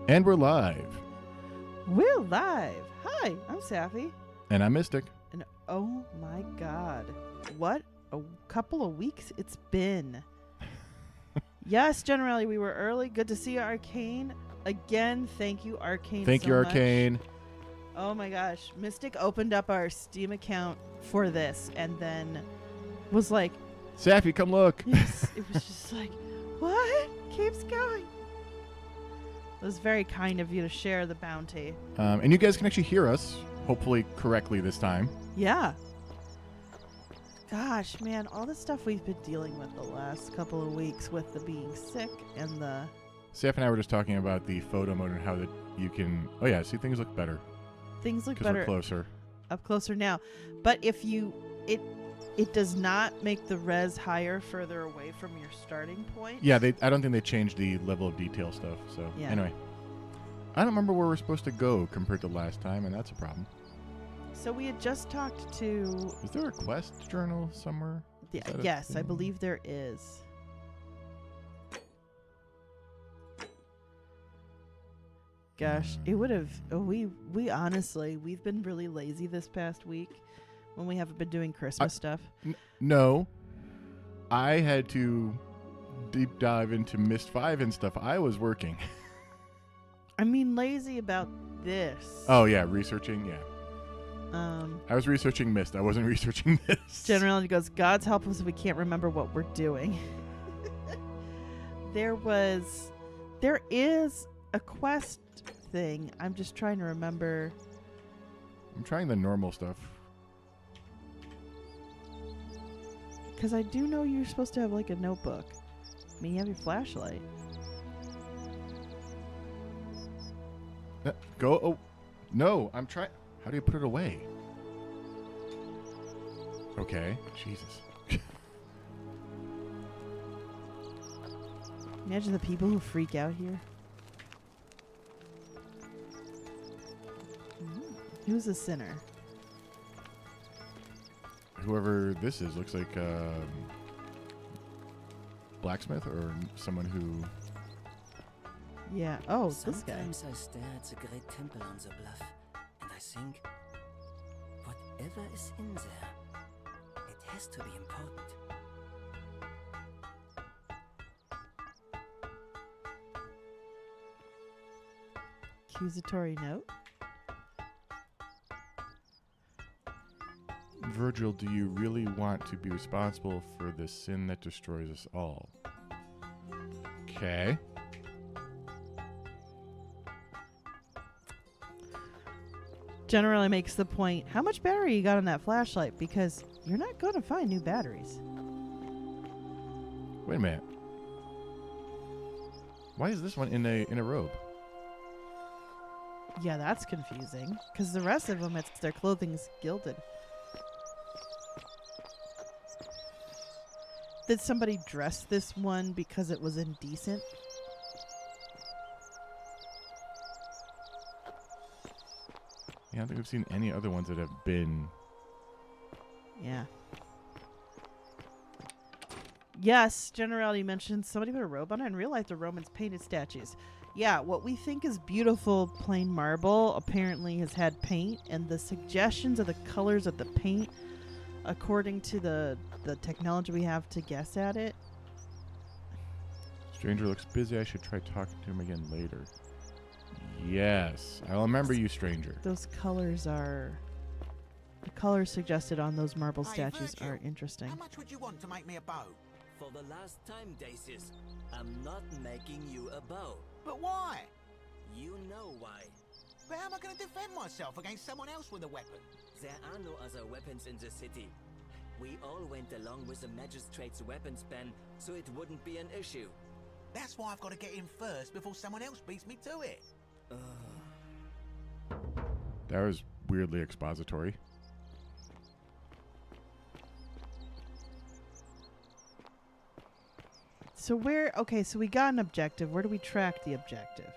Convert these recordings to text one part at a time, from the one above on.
And we're live. We're live. Hi, I'm Sapphy. And I'm Mystic. And oh my god, what a couple of weeks it's been. Yes, generally we were early. Good to see you, Arcane. Again, thank you, Arcane. Thank you, Arcane. Much. Oh my gosh. Mystic opened up our Steam account for this and then was like, Sapphy, come look. It was just like, what? Keeps going. It was very kind of you to share the bounty. And you guys can actually hear us, hopefully correctly this time. Yeah. Gosh, man, all the stuff we've been dealing with the last couple of weeks with the being sick and the... Sapphy and I were just talking about the photo mode and how that you can... Oh yeah, see, things look better. Things look better. Because we're closer. Up closer now. But if you... It does not make the res higher further away from your starting point. Yeah, I don't think they changed the level of detail stuff. So yeah. Anyway, I don't remember where we're supposed to go compared to last time, and that's a problem. So we had just talked to... Is there a quest journal somewhere? Yes, I believe there is. Gosh, it would have... We honestly, we've been really lazy this past week when we haven't been doing Christmas stuff. No. I had to deep dive into Myst 5 and stuff. I was working. I mean, lazy about this. Oh, yeah, researching, yeah. I was researching Myst. I wasn't researching this. Generally, goes, God's help us if we can't remember what we're doing. There is a quest thing. I'm just trying to remember. I'm trying the normal stuff. Because I do know you're supposed to have like a notebook. I mean, you have your flashlight. Go. Oh, no. I'm trying. How do you put it away? Okay. Jesus. Imagine the people who freak out here. Who's a sinner? Whoever this is looks like blacksmith or someone who... Yeah. Oh, this guy. Sometimes I stare at the great temple on the bluff, and I think, whatever is in there, it has to be important. Accusatory note. Virgil, do you really want to be responsible for the sin that destroys us all? Okay. Generally makes the point, how much battery you got on that flashlight? Because you're not going to find new batteries. Wait a minute. Why is this one in a robe? Yeah, that's confusing. Because the rest of them, it's their clothing's gilded. Did somebody dress this one because it was indecent? Yeah, I don't think we've seen any other ones that have been... Yeah. Yes, generality mentioned somebody put a robe on it and realized the Romans painted statues. Yeah, what we think is beautiful plain marble apparently has had paint, and the suggestions of the colors of the paint, according to the technology we have to guess at it. Stranger looks busy. I should try talking to him again later. Yes. I'll remember you, stranger. Those colors are... The colors suggested on those marble Hey, statues Virgil, are interesting. How much would you want to make me a bow? For the last time, Dacis, I'm not making you a bow. But why? You know why. But how am I going to defend myself against someone else with a weapon? There are no other weapons in the city. We all went along with the magistrate's weapons ban, so it wouldn't be an issue. That's why I've got to get in first before someone else beats me to it. That was weirdly expository. So so we got an objective. Where do we track the objective?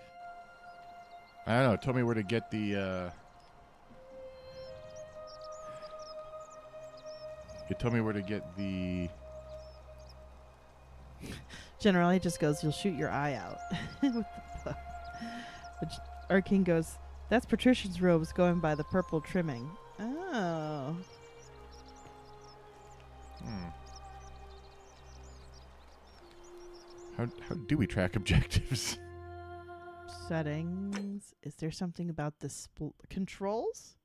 I don't know. Tell me where to get the... You told me where to get the... Generally, it just goes, you'll shoot your eye out. With the bow. Our king goes, that's Patrician's robes going by the purple trimming. Oh. Hmm. How do we track objectives? Settings. Is there something about the controls?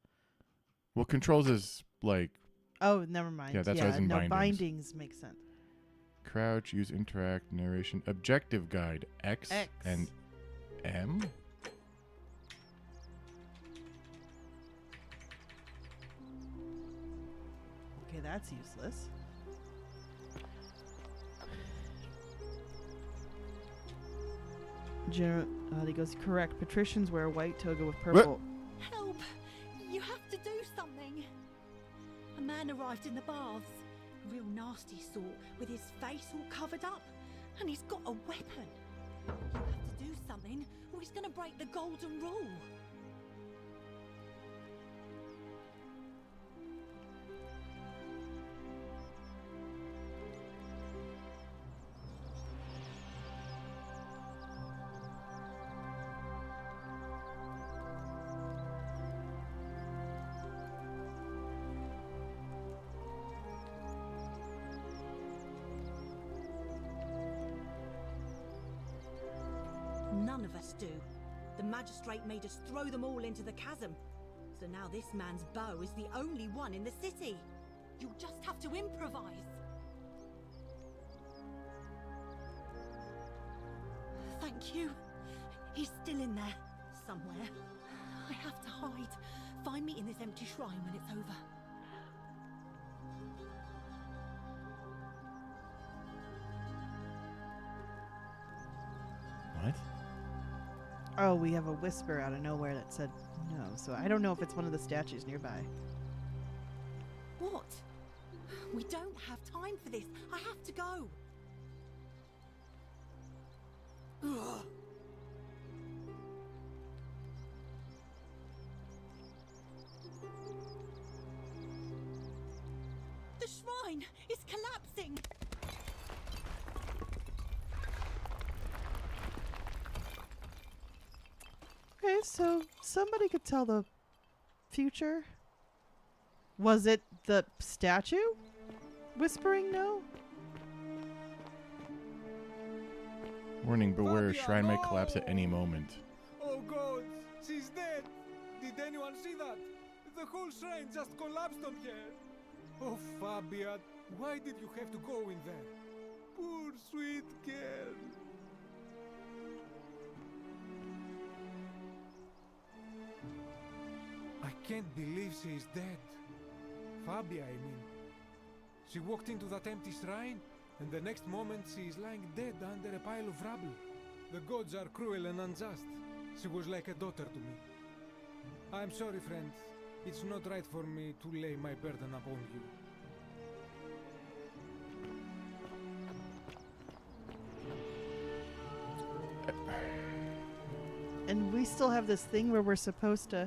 Well, controls is like Oh, never mind. Yeah, that's why it's in bindings. Bindings make sense. crouch, use, interact, narration, objective guide, X. And M. Okay, that's useless. He goes, correct. Patricians wear a white toga with purple. Help! You have to do something. A man arrived in the baths. A real nasty sort, with his face all covered up. And he's got a weapon. You have to do something, or he's going to break the golden rule. None of us do. The magistrate made us throw them all into the chasm. So now this man's bow is the only one in the city. You'll just have to improvise. Thank you. He's still in there, somewhere. I have to hide. Find me in this empty shrine when it's over. What? Oh, we have a whisper out of nowhere that said no. So I don't know if it's one of the statues nearby. What? We don't have time for this. I have to go. Ugh. The shrine is collapsing. Okay, so somebody could tell the future. Was it the statue whispering no? Warning, beware, shrine might collapse at any moment. Oh God, she's dead. Did anyone see that? The whole shrine just collapsed on her. Oh, Fabia, why did you have to go in there? Poor sweet girl. I can't believe she is dead. Fabia, I mean. She walked into that empty shrine, and the next moment she is lying dead under a pile of rubble. The gods are cruel and unjust. She was like a daughter to me. I'm sorry, friend. It's not right for me to lay my burden upon you. And we still have this thing where we're supposed to...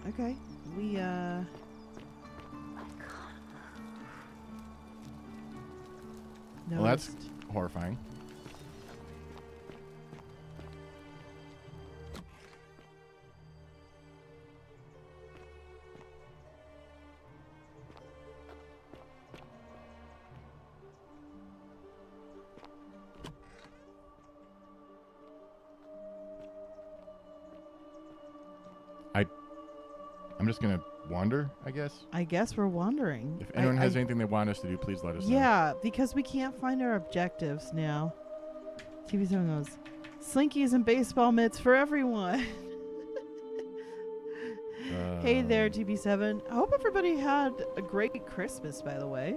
Okay, Well, that's noticed. horrifying. I'm just gonna wander, I guess. I guess we're wandering. If anyone has anything they want us to do, please let us know. Yeah, because we can't find our objectives now. TV7 goes, Slinkies and baseball mitts for everyone. Hey there, TB7. I hope everybody had a great Christmas, by the way.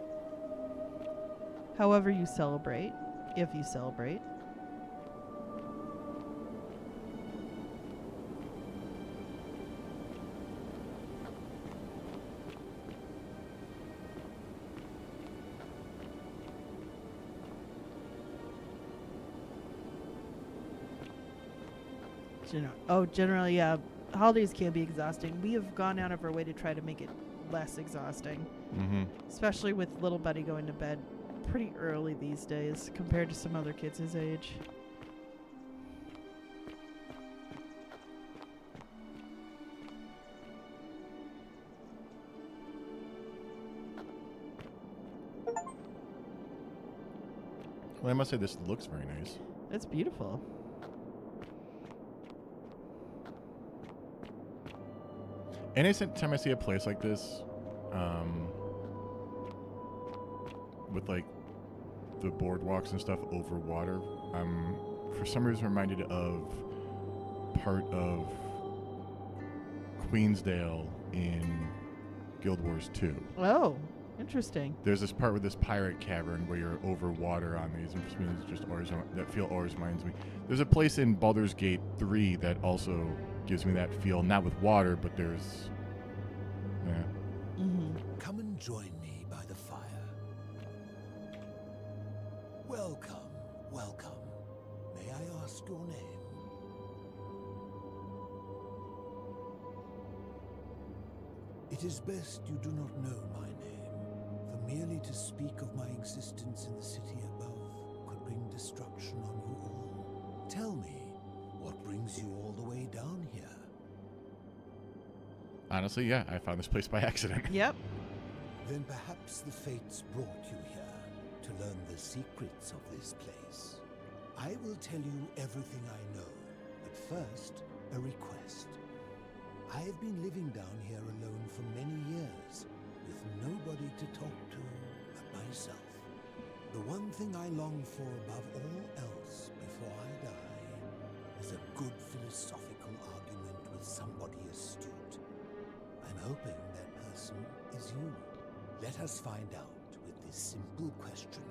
However you celebrate, if you celebrate. Generally, yeah. holidays can be exhausting. We have gone out of our way to try to make it less exhausting, especially with little buddy going to bed pretty early these days compared to some other kids his age. Well, I must say this looks very nice. It's beautiful. Anytime I see a place like this, with like the boardwalks and stuff over water, I'm for some reason reminded of part of Queensdale in Guild Wars 2. Oh, interesting. There's this part with this pirate cavern where you're over water on these, and for me, it's just always that feel always reminds me. There's a place in Baldur's Gate 3 that also gives me that feel, not with water, but there's, yeah. Come and join me by the fire. Welcome, welcome. May I ask your name? It is best you do not know my name, for merely to speak of my existence in the city above could bring destruction on you all. Tell me, what brings you all the way down here? Honestly, yeah, I found this place by accident. Yep. Then perhaps the fates brought you here to learn the secrets of this place. I will tell you everything I know, but first, a request. I have been living down here alone for many years, with nobody to talk to but myself. The one thing I long for above all else before I die is a good philosophical argument with somebody astute. I'm hoping that person is you. Let us find out with this simple question.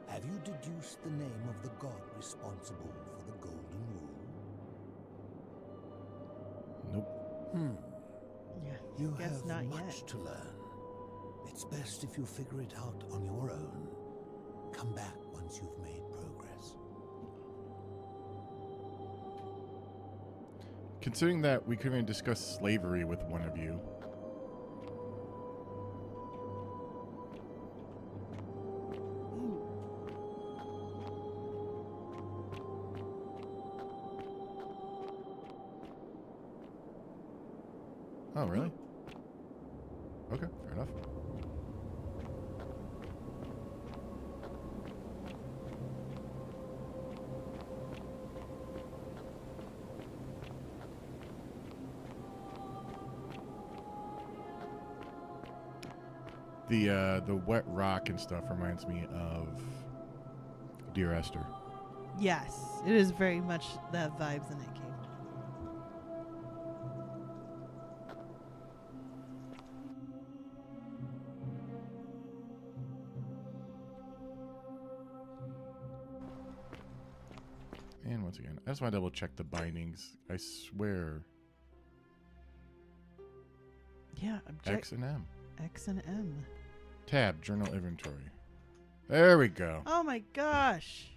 Have you deduced the name of the god responsible for the Golden Rule? Nope. Yeah. You Guess have not much yet. to learn. It's best if you figure it out on your own. Come back once you've made progress. Considering that we couldn't even discuss slavery with one of you. Oh, really? Okay, fair enough. The wet rock and stuff reminds me of Dear Esther. Yes, it is very much that vibes in that game. And once again, I just want to double check the bindings. I swear. Yeah, X and M. X and M. Tab, journal inventory. There we go. Oh my gosh.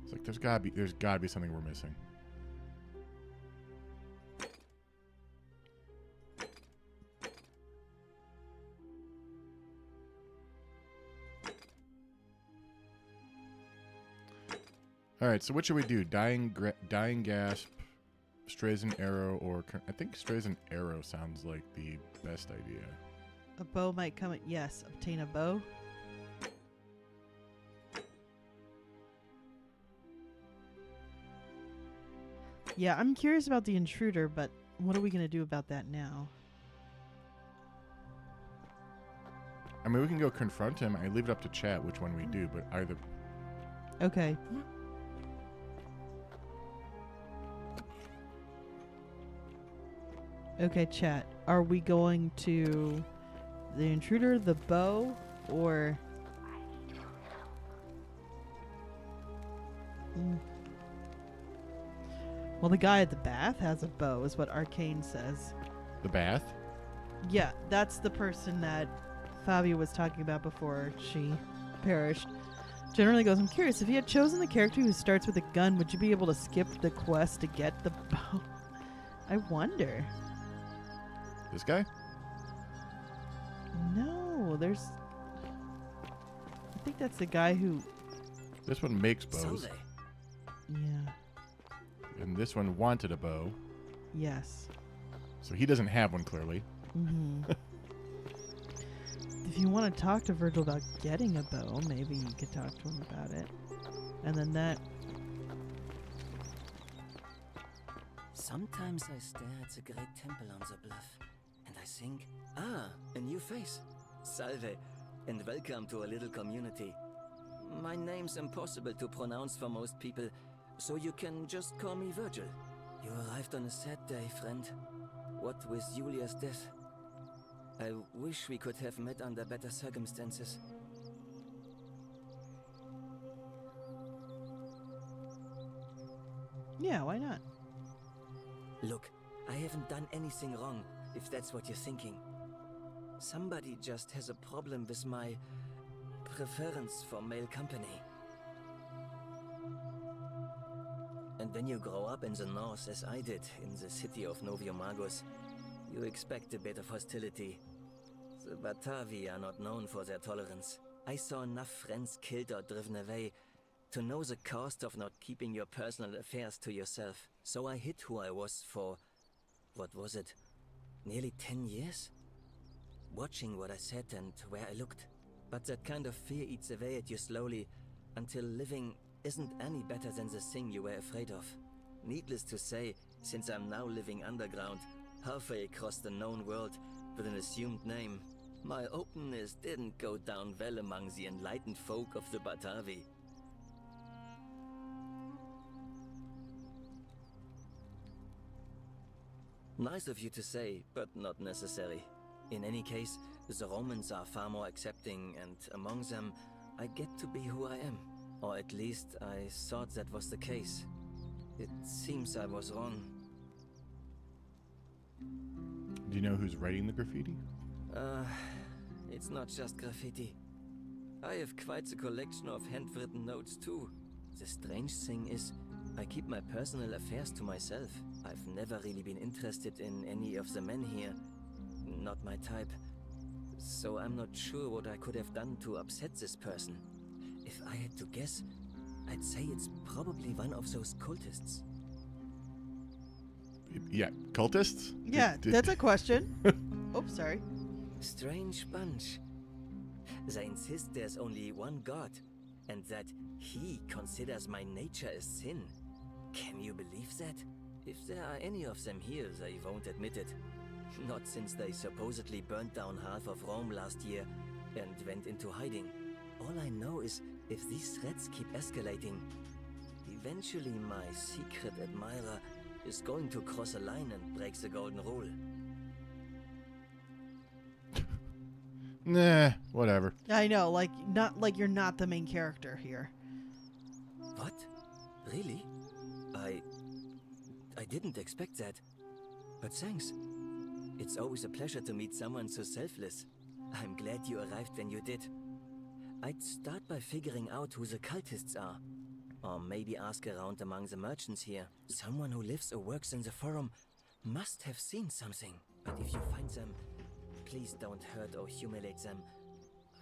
It's like there's gotta be something we're missing. All right, so what should we do? Dying gasp, strays and arrow, or I think strays and arrow sounds like the best idea. A bow might come. Yes, obtain a bow. Yeah, I'm curious about the intruder, but what are we going to do about that now? I mean, we can go confront him. I leave it up to chat which one we do, but either. Okay. Okay, chat. Are we going to the intruder, the bow, or... Well, the guy at the bath has a bow, is what Arcane says. The bath? Yeah, that's the person that Fabio was talking about before she perished. Generally goes, I'm curious, if you had chosen the character who starts with a gun, would you be able to skip the quest to get the bow? I wonder. This guy? No, there's... I think that's the guy who... This one makes bows. Salve. Yeah. And this one wanted a bow. Yes. So he doesn't have one, clearly. Mm-hmm. If you want to talk to Virgil about getting a bow, maybe you could talk to him about it. And then that... Sometimes I stare at the great temple on the bluff, and I think, a new face. Salve, and welcome to a little community. My name's impossible to pronounce for most people, so you can just call me Virgil. You arrived on a sad day, friend. What with Julia's death? I wish we could have met under better circumstances. Yeah, why not? Look, I haven't done anything wrong, if that's what you're thinking. Somebody just has a problem with my preference for male company. And when you grow up in the north, as I did, in the city of Noviomagos, you expect a bit of hostility. The Batavi are not known for their tolerance. I saw enough friends killed or driven away to know the cost of not keeping your personal affairs to yourself. So I hid who I was for, what was it, nearly 10 years? Watching what I said and where I looked. But that kind of fear eats away at you slowly, until living isn't any better than the thing you were afraid of. Needless to say, since I'm now living underground, halfway across the known world, with an assumed name, my openness didn't go down well among the enlightened folk of the Batavi. Nice of you to say, but not necessary. In any case, the Romans are far more accepting, and among them, I get to be who I am. Or at least, I thought that was the case. It seems I was wrong. Do you know who's writing the graffiti? It's not just graffiti. I have quite a collection of handwritten notes too. The strange thing is, I keep my personal affairs to myself. I've never really been interested in any of the men here. Not my type. So I'm not sure what I could have done to upset this person. If I had to guess, I'd say it's probably one of those cultists. Yeah, cultists? Yeah, that's a question. Oh, sorry. Strange bunch. They insist there's only one god, and that he considers my nature a sin. Can you believe that? If there are any of them here, they won't admit it. Not since they supposedly burnt down half of Rome last year and went into hiding. All I know is, if these threats keep escalating, eventually my secret admirer is going to cross a line and break the golden rule. Nah, whatever. I know, not like you're not the main character here. What? Really? I didn't expect that. But thanks. It's always a pleasure to meet someone so selfless. I'm glad you arrived when you did. I'd start by figuring out who the cultists are. Or maybe ask around among the merchants here. Someone who lives or works in the forum must have seen something. But if you find them, please don't hurt or humiliate them.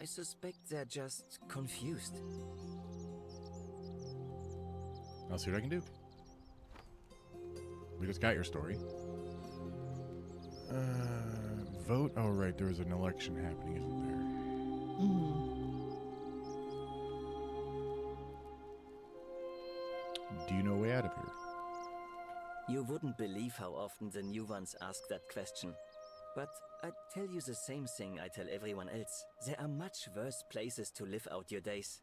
I suspect they're just confused. I'll see what I can do. We just got your story. Vote? Oh, right. There was an election happening, isn't there? Mm-hmm. Do you know a way out of here? You wouldn't believe how often the new ones ask that question. But I'd tell you the same thing I tell everyone else. There are much worse places to live out your days.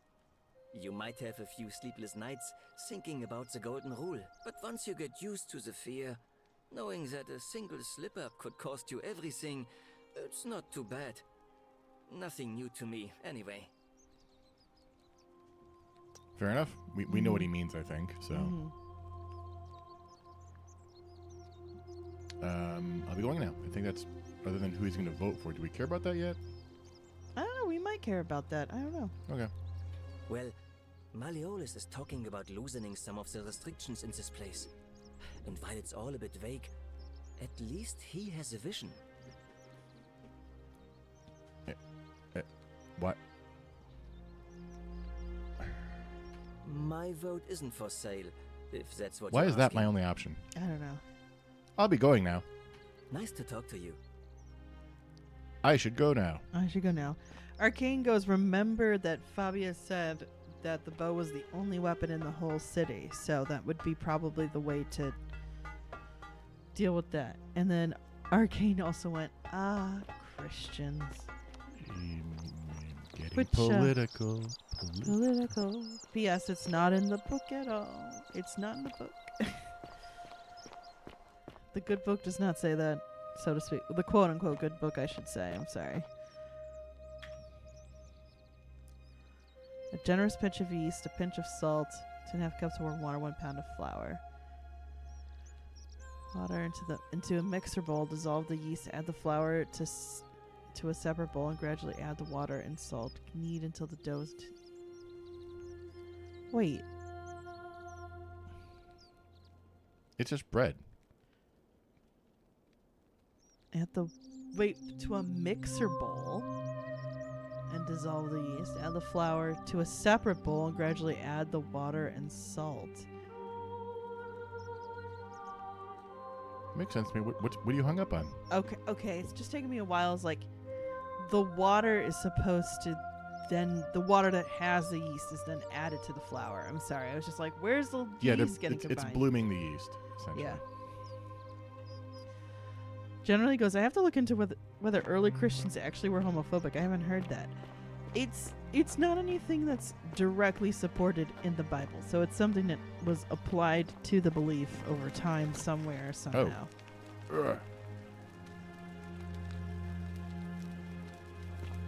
You might have a few sleepless nights thinking about the golden rule, but once you get used to the fear, knowing that a single slip-up could cost you everything, it's not too bad. Nothing new to me, anyway. Fair enough. We know what he means, I think, so... Mm-hmm. I'll be going now. I think that's... Other than who he's going to vote for. Do we care about that yet? I don't know. We might care about that. I don't know. Okay. Well, Malleolus is talking about loosening some of the restrictions in this place. And while it's all a bit vague, At least he has a vision. What? My vote isn't for sale, if that's what Why you're is that asking. my only option? I don't know. I'll be going now. Nice to talk to you. I should go now. I should go now. Arcane goes, remember that Fabia said that the bow was the only weapon in the whole city, so that would be probably the way to deal with that. And then Arcane also went, Christians. Getting Which, political. Political. P.S. It's not in the book at all. It's not in the book. The good book does not say that, so to speak. The quote-unquote good book, I should say. I'm sorry. A generous pinch of yeast, a pinch of salt, 2.5 cups of warm water, 1 pound of flour. Water into a mixer bowl. Dissolve the yeast. Add the flour to a separate bowl and gradually add the water and salt. Knead until the dough is. Wait. It's just bread. To a mixer bowl and dissolve the yeast. Add the flour to a separate bowl and gradually add the water and salt. Makes sense to me. What are you hung up on? Okay. It's just taking me a while. It's like the water is supposed to then the water that has the yeast is then added to the flour. I'm sorry. I was just like, where's the yeast getting it's combined? blooming the yeast, essentially. Yeah. Generally goes, I have to look into whether early Christians actually were homophobic. I haven't heard that. It's not anything that's directly supported in the Bible. So it's something that was applied to the belief over time somewhere, somehow. Ugh.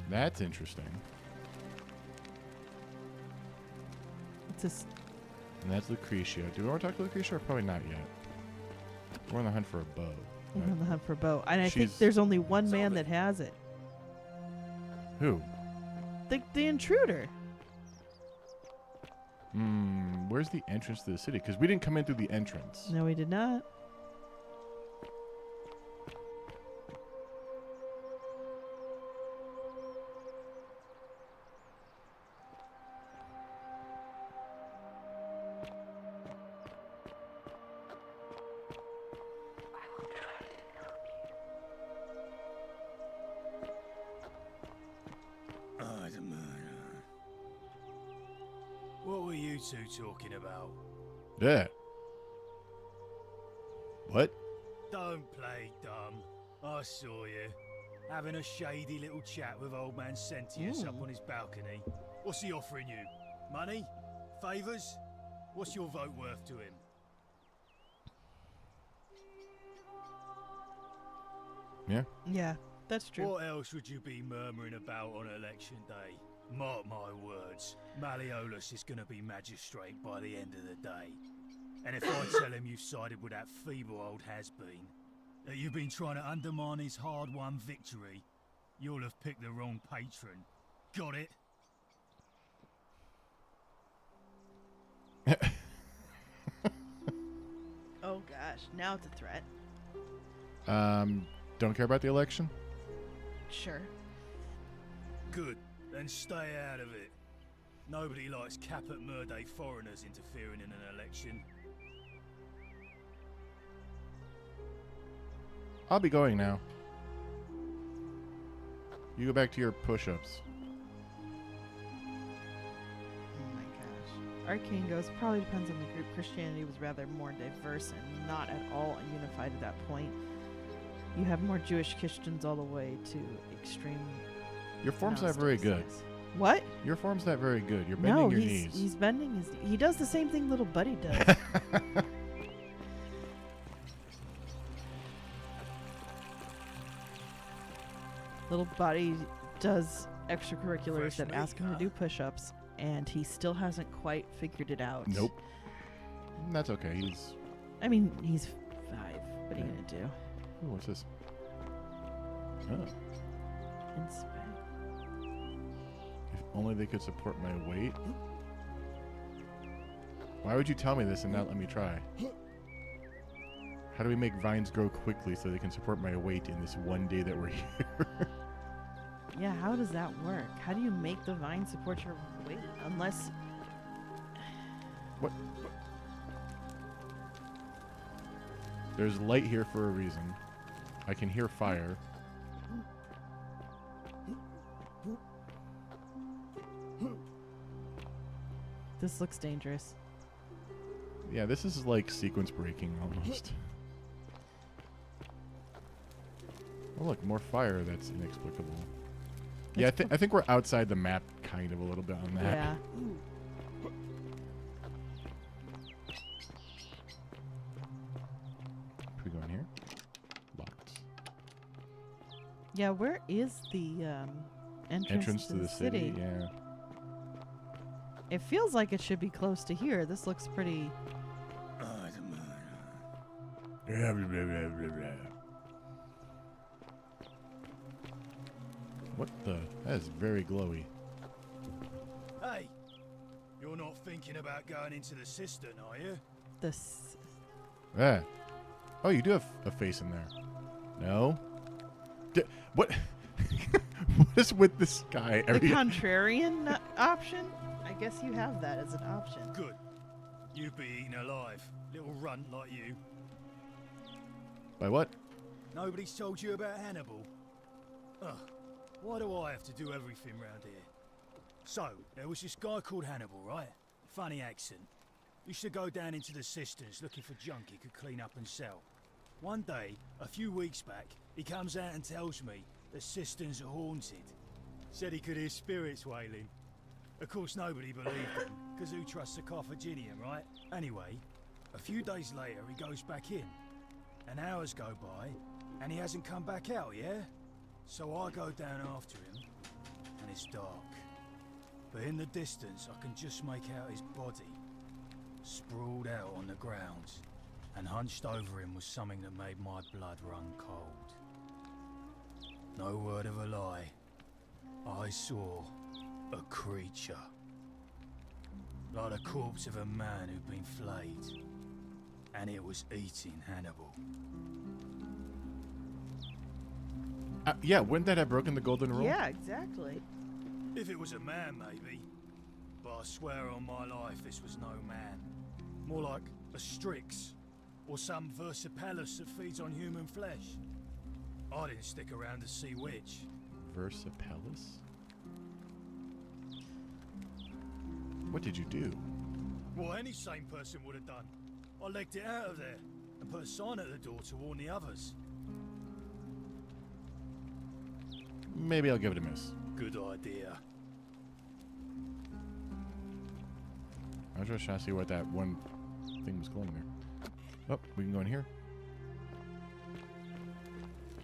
That's interesting. It's just, And that's Lucretia. Do we want to talk to Lucretia or probably not yet? We're on the hunt for a bow. we're right? on the hunt for a bow. And I think She's- there's only one man that has it. Who? The intruder. Where's the entrance to the city? Because we didn't come in through the entrance. No, we did not. What were you two talking about? Yeah. What? Don't play dumb. I saw you. Having a shady little chat with old man Sentius up on his balcony. What's he offering you? Money? Favours? What's your vote worth to him? Yeah. Yeah, that's true. What else would you be murmuring about on election day? Mark my words, Malleolus is going to be magistrate by the end of the day. And if I tell him you sided with that feeble old has-been, that you've been trying to undermine his hard-won victory, you'll have picked the wrong patron. Got it? Oh gosh, now it's a threat. Don't care about the election? Sure. Good. Then stay out of it. Nobody likes Caput Murday foreigners interfering in an election. I'll be going now. You go back to your push-ups. Oh my gosh. Arcane goes, probably depends on the group. Christianity was rather more diverse and not at all unified at that point. You have more Jewish Christians all the way to extreme. Your form's not very good. Gnostics. What? Your form's not very good. You're bending your knees. He's bending his. He does the same thing little Buddy does. Little Buddy does extracurriculars that Fresh ask meat, him to huh? do push-ups, and he still hasn't quite figured it out. Nope. That's okay. He's... I mean, he's 5. What are you gonna do? Ooh, what's this? Oh. Inspect. If only they could support my weight. Why would you tell me this and not let me try? How do we make vines grow quickly so they can support my weight in this one day that we're here? Yeah, how does that work? How do you make the vine support your weight? Unless... What? There's light here for a reason. I can hear fire. This looks dangerous. Yeah, this is like sequence breaking almost. Oh look, more fire that's inexplicable. Yeah, I think we're outside the map kind of a little bit on that. Yeah. Can we go in here? Locked. Yeah, where is the entrance To the city, yeah. It feels like it should be close to here. This looks pretty... What the? That is very glowy. Hey, you're not thinking about going into the cistern, are you? This... Yeah. Oh, you do have a face in there. No? What? What is with this guy? The contrarian option? I guess you have that as an option. Good. You'd be eaten alive, little runt like you. By what? Nobody's told you about Hannibal? Ugh, why do I have to do everything round here? So, there was this guy called Hannibal, right? Funny accent. Used to go down into the cisterns looking for junk he could clean up and sell. One day, a few weeks back, he comes out and tells me the cisterns are haunted. Said he could hear spirits wailing. Of course, nobody believed him, because who trusts a Carthaginian, right? Anyway, a few days later, he goes back in. And hours go by, and he hasn't come back out, yeah? So I go down after him, and it's dark. But in the distance, I can just make out his body, sprawled out on the ground. And hunched over him was something that made my blood run cold. No word of a lie. I saw a creature. Like the corpse of a man who'd been flayed. And it was eating Hannibal. Yeah, wouldn't that have broken the golden rule? Yeah, exactly. If it was a man, maybe. But I swear on my life this was no man. More like a Strix. Or some Versipellus that feeds on human flesh. I didn't stick around to see which. Versipellus? What did you do? What any sane person would have done. I legged it out of there and put a sign at the door to warn the others. Maybe I'll give it a miss. Good idea. I was just trying to see what that one thing was glowing there. Oh, we can go in here.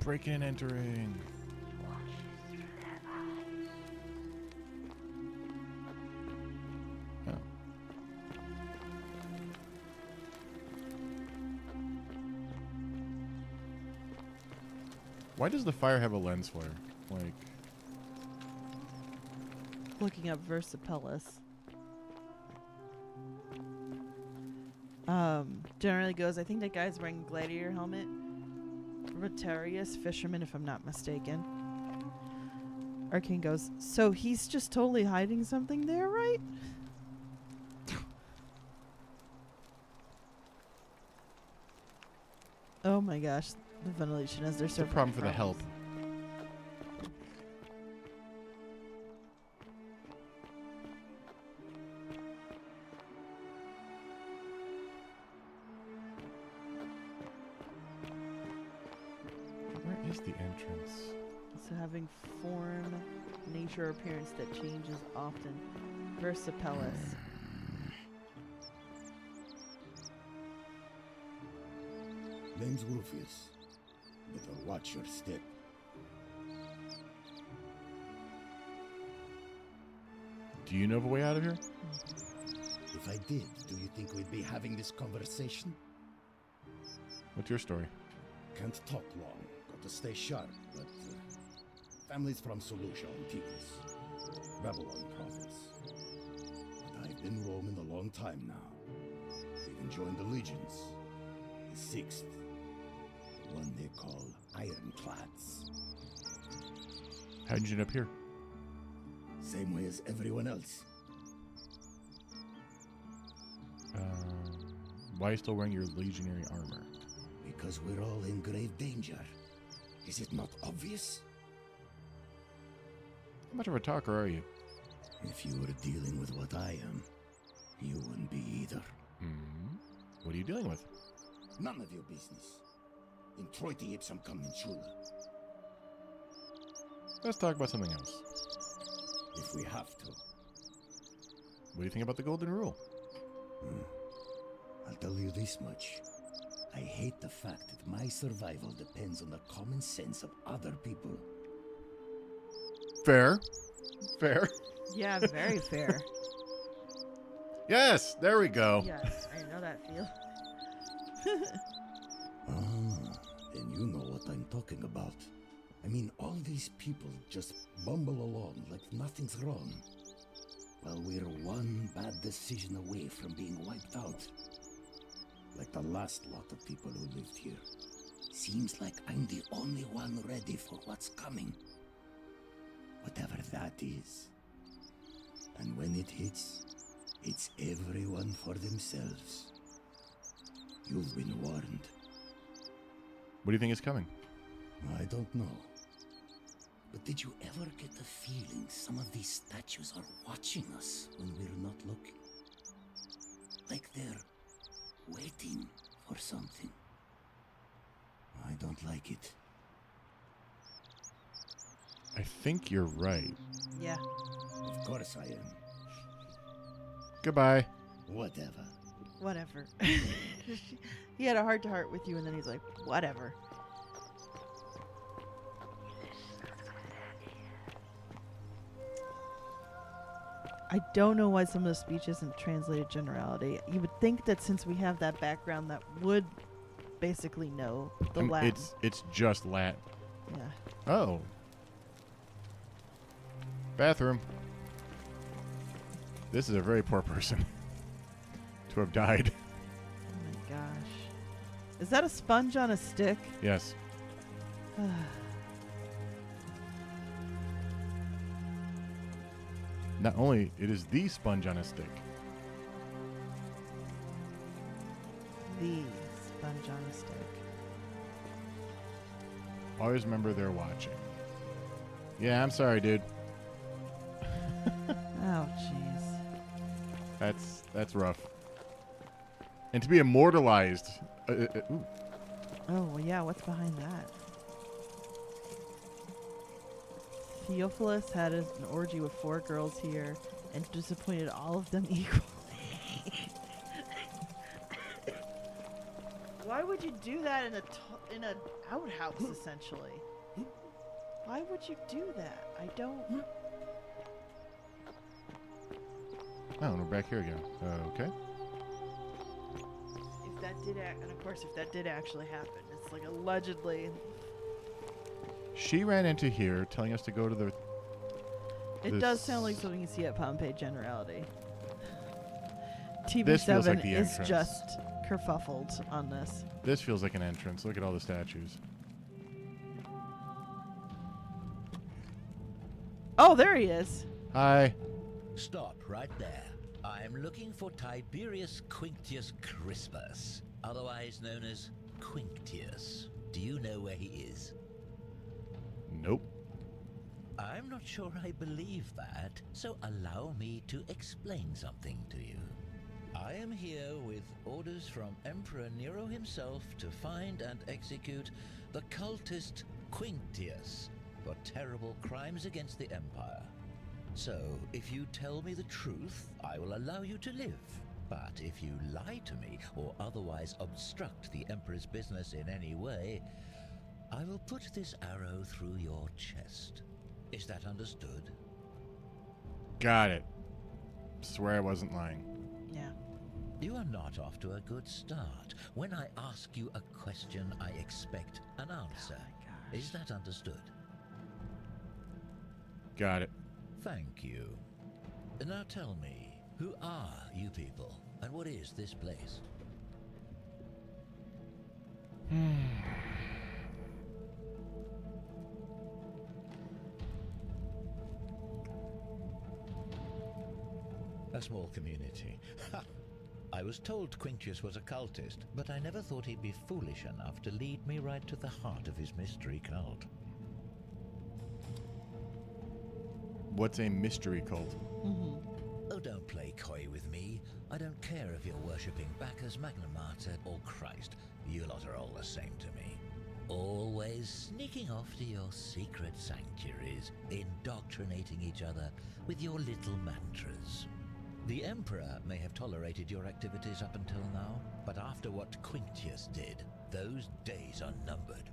Breaking and entering. Oh. Why does the fire have a lens flare? Like... Looking up Versipellus. Generally goes, I think that guy's wearing a gladiator helmet. Rotarius, fisherman, if I'm not mistaken. Arcane goes, so he's just totally hiding something there, right? Oh my gosh, the ventilation as they're It's a serving problem for the help. Where is the entrance? So having form, nature, or appearance that changes often. Versipellus. Name's Rufius. Better watch your step. Do you know of a way out of here? If I did, do you think we'd be having this conversation? What's your story? Can't talk long. Got to stay sharp, but... family's from Solucia on Tigris. Babylon province. But I've been roaming a long time now. Even joined the legions. The 6th, One they call ironclads. How'd you end up here? Same way as everyone else. Why are you still wearing your legionary armor? Because we're all in grave danger. Is it not obvious? How much of a talker are you? If you were dealing with what I am, you wouldn't be either. What are you dealing with? None of your business. In Troite ipsum commensura. Let's talk about something else. If we have to. What do you think about the golden rule? I'll tell you this much. I hate the fact that my survival depends on the common sense of other people. Fair. Fair. Yeah, very fair. Yes, there we go. Yes, I know that feel. Then you know what I'm talking about. I mean, all these people just bumble along like nothing's wrong. While we're one bad decision away from being wiped out. Like the last lot of people who lived here. Seems like I'm the only one ready for what's coming. Whatever that is. And when it hits, it's everyone for themselves. You've been warned. What do you think is coming? I don't know. But did you ever get the feeling some of these statues are watching us when we're not looking? Like they're waiting for something. I don't like it. I think you're right. Yeah. Of course I am. Goodbye. Whatever. Whatever. He had a heart-to-heart with you, and then he's like, whatever. I don't know why some of the speech isn't translated generality. You would think that since we have that background that would basically know the Latin. It's just Latin. Yeah. Oh. Bathroom. This is a very poor person to have died. Oh my gosh. Is that a sponge on a stick? Yes. Not only it is the sponge on a stick. The sponge on a stick. Always remember they're watching. Yeah, I'm sorry, dude. Oh, jeez. That's rough. And to be immortalized. Ooh. Oh, well, yeah, what's behind that? Theophilus had an orgy with 4 girls here and disappointed all of them equally. Why would you do that in an outhouse, essentially? Why would you do that? I don't... Oh, and we're back here again. Okay. If that did and of course, if that did actually happen, it's like allegedly... She ran into here telling us to go to the... It does sound like something you see at Pompeii Generality. This feels like TV7 the is entrance. just kerfuffled on this. This feels like an entrance. Look at all the statues. Oh, there he is. Hi. Stop right there. I'm looking for Tiberius Quinctius Crispus, otherwise known as Quinctius. Do you know where he is? Nope. I'm not sure I believe that, so allow me to explain something to you. I am here with orders from Emperor Nero himself to find and execute the cultist Quinctius for terrible crimes against the Empire. So, if you tell me the truth, I will allow you to live. But if you lie to me or otherwise obstruct the Emperor's business in any way, I will put this arrow through your chest. Is that understood? Got it. Swear I wasn't lying. Yeah. You are not off to a good start. When I ask you a question, I expect an answer. Oh my gosh. Is that understood? Got it. Thank you. Now tell me, who are you people, and what is this place? A small community. I was told Quintius was a cultist, but I never thought he'd be foolish enough to lead me right to the heart of his mystery cult. What's a mystery cult? Oh, don't play coy with me. I don't care if you're worshipping Bacchus, Magna Mater, or Christ. You lot are all the same to me. Always sneaking off to your secret sanctuaries, indoctrinating each other with your little mantras. The Emperor may have tolerated your activities up until now, but after what Quintius did, those days are numbered.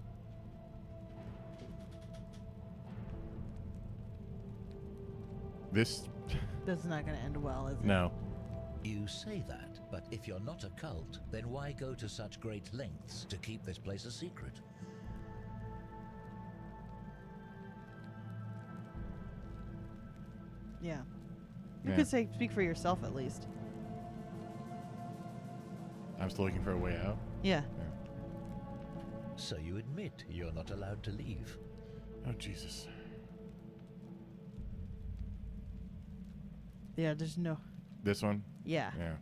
This That's not going to end well, is it? no. You say that, but if you're not a cult, then why go to such great lengths to keep this place a secret? Yeah. You Yeah. could say, speak for yourself at least. I'm still looking for a way out. Yeah. So you admit you're not allowed to leave. Oh Jesus. Yeah, there's no. This one? Yeah. Yeah.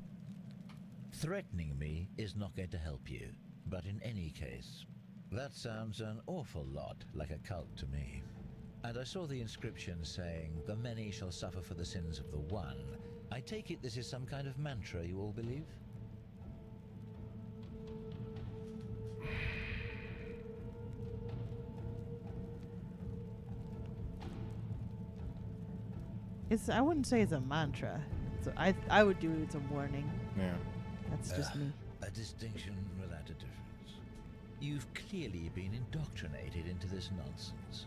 Threatening me is not going to help you. But in any case, that sounds an awful lot like a cult to me. And I saw the inscription saying, "The many shall suffer for the sins of the one." I take it this is some kind of mantra you all believe? I wouldn't say it's a mantra. I would do it's a warning. Yeah. That's just me. A distinction without a difference. You've clearly been indoctrinated into this nonsense.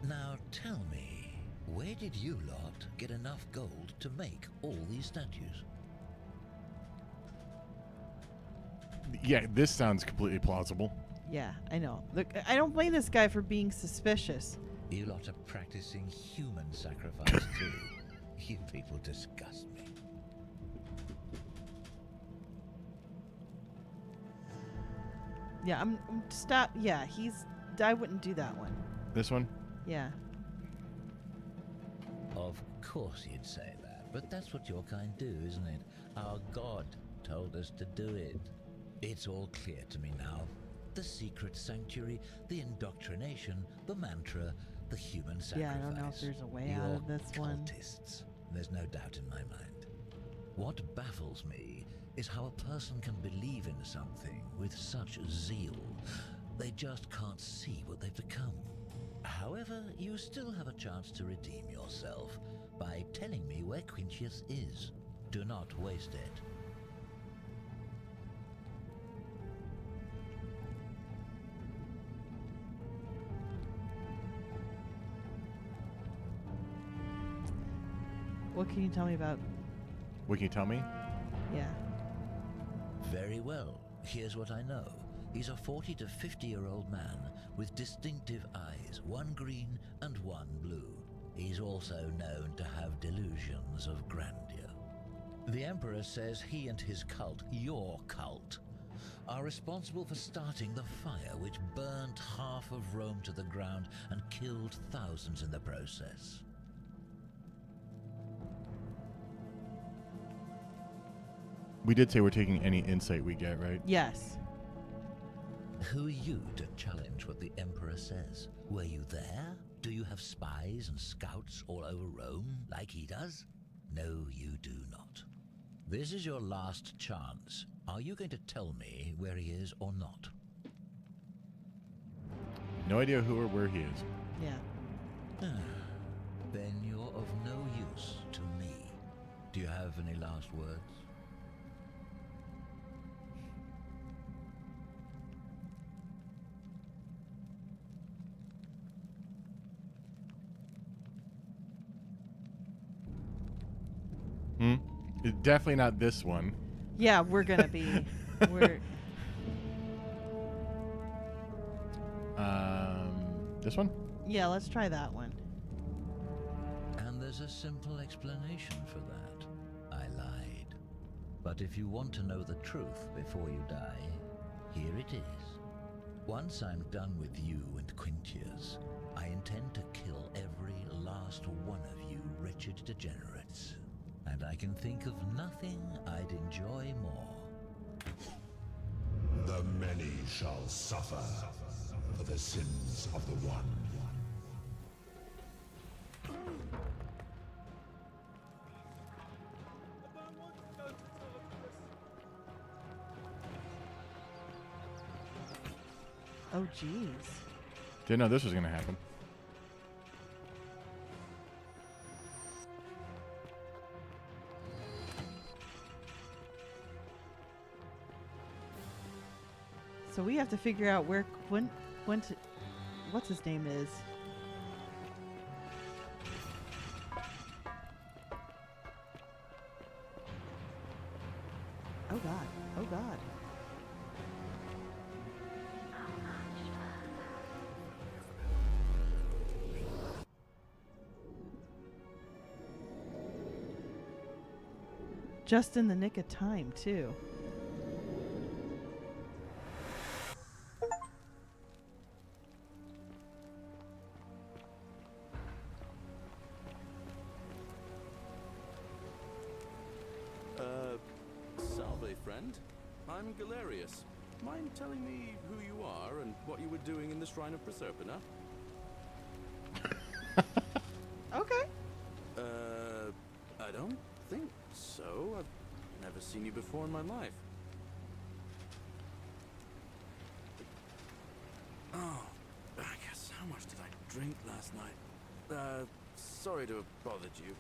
Now tell me, where did you lot get enough gold to make all these statues? Yeah, this sounds completely plausible. Yeah, I know. Look, I don't blame this guy for being suspicious. You lot are practicing human sacrifice too. You people disgust me. Yeah, I'm stop. Yeah, I wouldn't do that one. This one? Yeah. Of course you'd say that, but that's what your kind do, isn't it? Our God told us to do it. It's all clear to me now. The secret sanctuary, the indoctrination, the mantra, the human sacrifice. Yeah, I don't know if there's a way You're out of this one. cultists. There's no doubt in my mind. What baffles me is how a person can believe in something with such zeal. They just can't see what they've become. However, you still have a chance to redeem yourself by telling me where Quintius is. Do not waste it. What can you tell me about? What can you tell me? Yeah. Very well. Here's what I know. He's a 40 to 50-year-old man with distinctive eyes, one green and one blue. He's also known to have delusions of grandeur. The Emperor says he and his cult, your cult, are responsible for starting the fire which burnt half of Rome to the ground and killed thousands in the process. We did say we're taking any insight we get, right? Yes. Who are you to challenge what the Emperor says? Were you there? Do you have spies and scouts all over Rome like he does? No, you do not. This is your last chance. Are you going to tell me where he is or not? No idea who or where he is. Yeah. Then you're of no use to me. Do you have any last words? Definitely not this one. Yeah, we're gonna be. We're. This one? Yeah, let's try that one. And there's a simple explanation for that. I lied. But if you want to know the truth before you die, here it is. Once I'm done with you and Quintius, I intend to kill every last one of you wretched degenerates. And and I can think of nothing I'd enjoy more. The many shall suffer for the sins of the one. Oh, jeez. Didn't know this was going to happen. So we have to figure out where what's his name is. Oh God. Oh God. Just in the nick of time, too. Salve, friend. I'm Galerius. Mind telling me who you are and what you were doing in the Shrine of Proserpina? Okay. I don't think so. I've never seen you before in my life. Oh, I guess how much did I drink last night? Sorry to have bothered you.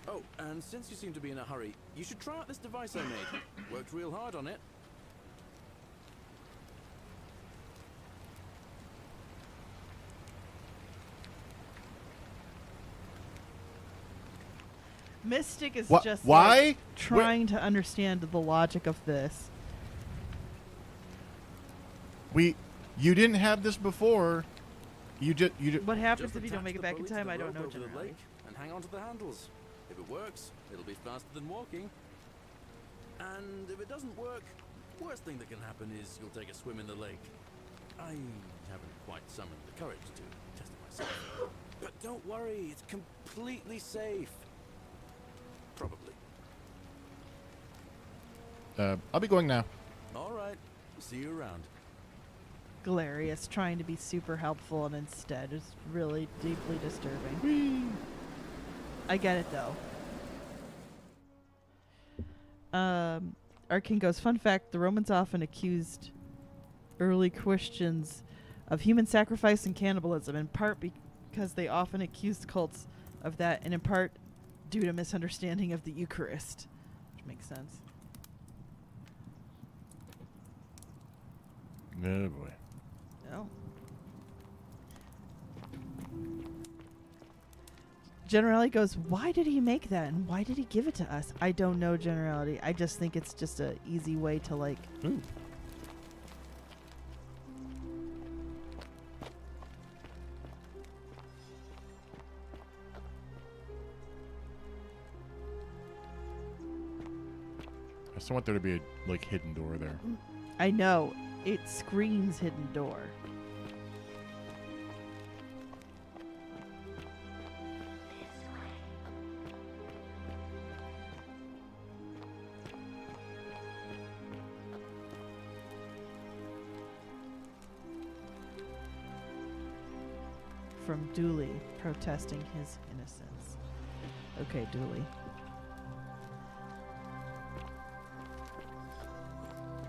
Oh, and since you seem to be in a hurry, you should try out this device I made. Worked real hard on it. Mystic is Wha- just why? like, trying to understand the logic of this. You didn't have this before. You just What happens Just if you don't attach make it the back in pulley to time? the I don't rope know over the generally. lake and hang on to the handles. If it works, it'll be faster than walking. And if it doesn't work, worst thing that can happen is you'll take a swim in the lake. I haven't quite summoned the courage to test it myself. But don't worry, it's completely safe. Probably. I'll be going now. All right. See you around. Galerius trying to be super helpful and instead is really deeply disturbing. I get it though. Our king goes, fun fact, the Romans often accused early Christians of human sacrifice and cannibalism, in part because they often accused cults of that, and in part due to misunderstanding of the Eucharist. Which makes sense. Oh boy. Oh. Generality goes, why did he make that and why did he give it to us? I don't know, Generality. I just think it's just a easy way to like... Ooh. I still want there to be a like hidden door there. I know. It screams hidden door. From Dooley protesting his innocence. Okay, Dooley.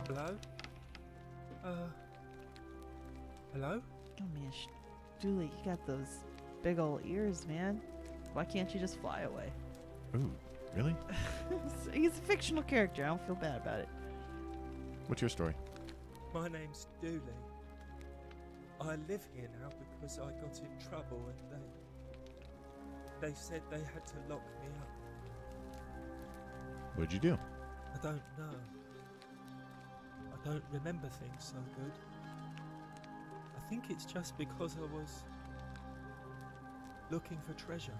Hello? Hello? Oh man, Dooley, you got those big ol' ears, man. Why can't you just fly away? Ooh, really? He's a fictional character. I don't feel bad about it. What's your story? My name's Dooley. I live here now because I got in trouble and they said they had to lock me up. What'd you do? I don't know. I don't remember things so good. I think it's just because I was looking for treasure.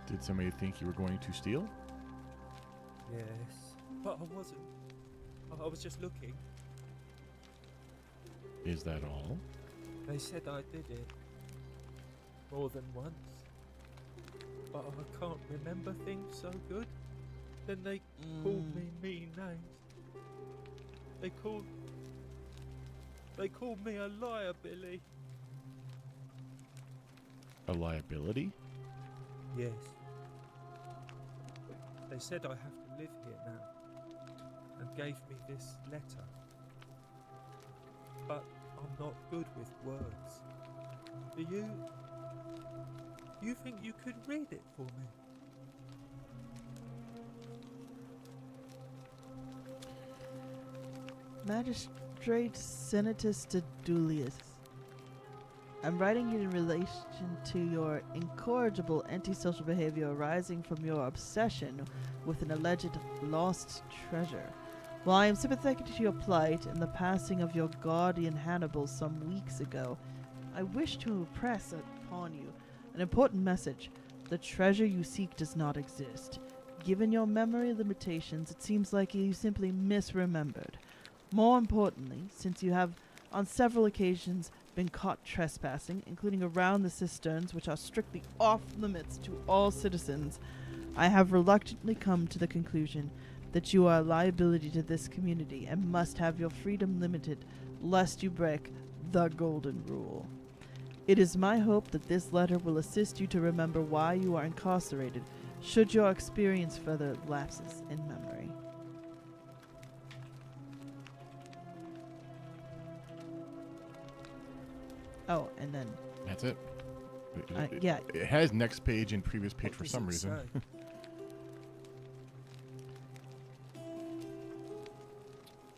Did somebody think you were going to steal? Yes. But I wasn't. I was just looking. Is that all? They said I did it. More than once. but I can't remember things so good. Then they called me mean names. They called me a liar, Billy. A liability? Yes. They said I have to live here now, and gave me this letter. But I'm not good with words. Do you think you could read it for me? Magistrate Senatus Dedulius. I'm writing you in relation to your incorrigible antisocial behavior arising from your obsession with an alleged lost treasure. While I am sympathetic to your plight and the passing of your guardian Hannibal some weeks ago, I wish to impress upon you an important message. The treasure you seek does not exist. Given your memory limitations, it seems like you simply misremembered. More importantly, since you have on several occasions been caught trespassing, including around the cisterns, which are strictly off limits to all citizens, I have reluctantly come to the conclusion that you are a liability to this community and must have your freedom limited, lest you break the golden rule. It is my hope that this letter will assist you to remember why you are incarcerated, should you experience further lapses in memory. Oh, and then... That's it. Yeah. It has next page and previous page for some reason.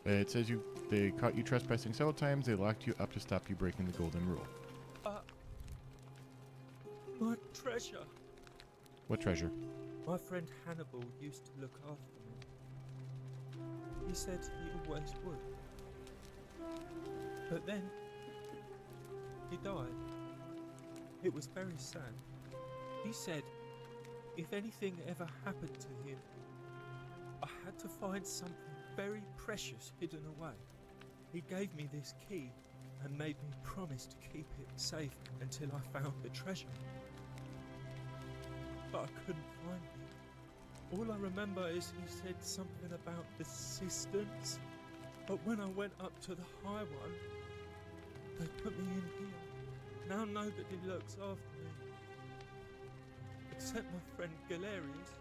It says they caught you trespassing several times. They locked you up to stop you breaking the golden rule. My treasure. What treasure? My friend Hannibal used to look after me. He said he always would. But then, he died. It was very sad. He said, if anything ever happened to him, I had to find something very precious hidden away. He gave me this key and made me promise to keep it safe until I found the treasure. But I couldn't find it. All I remember is he said something about the cisterns, but when I went up to the high one, they put me in here. Now nobody looks after me, except my friend Galerius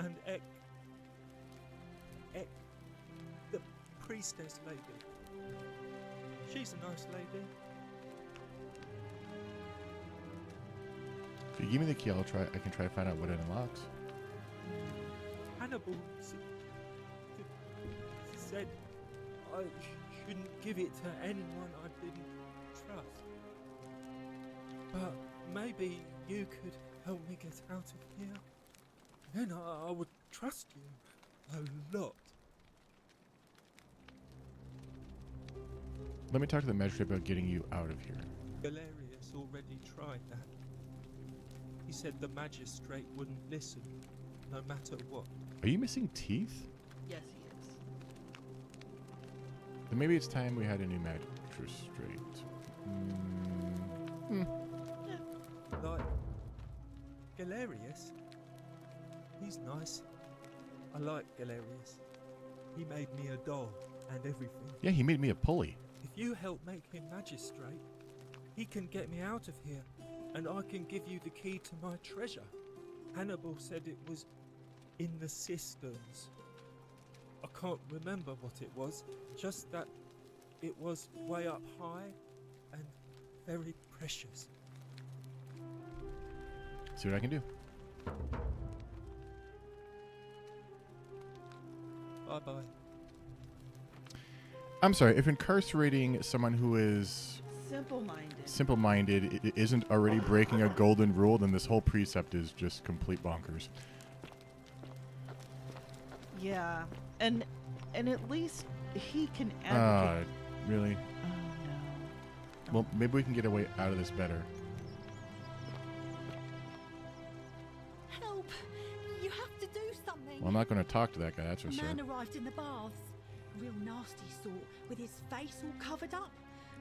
and Ek, the priestess lady. She's a nice lady. If you give me the key, I can try to find out what it unlocks. Hannibal said I shouldn't give it to anyone I didn't trust. But maybe you could help me get out of here. Then I would trust you a lot. Let me talk to the magistrate about getting you out of here. Galerius already tried that. He said the magistrate wouldn't listen, no matter what. Are you missing teeth? Yes, he is. Then maybe it's time we had a new magistrate. Like Galerius? He's nice. I like Galerius. He made me a doll and everything. Yeah, he made me a pulley. If you help make him magistrate, he can get me out of here, and I can give you the key to my treasure. Hannibal said it was in the cisterns. I can't remember what it was, just that it was way up high and very precious. See what I can do. Bye-bye. I'm sorry, if incarcerating someone who is simple-minded isn't already breaking a golden rule, then this whole precept is just complete bonkers. Yeah, and at least he can advocate. Really? Oh no. Well, maybe we can get a way out of this better. Help! You have to do something. Well, I'm not going to talk to that guy, that's for A sure. man arrived in the baths. Real nasty sort, with his face all covered up.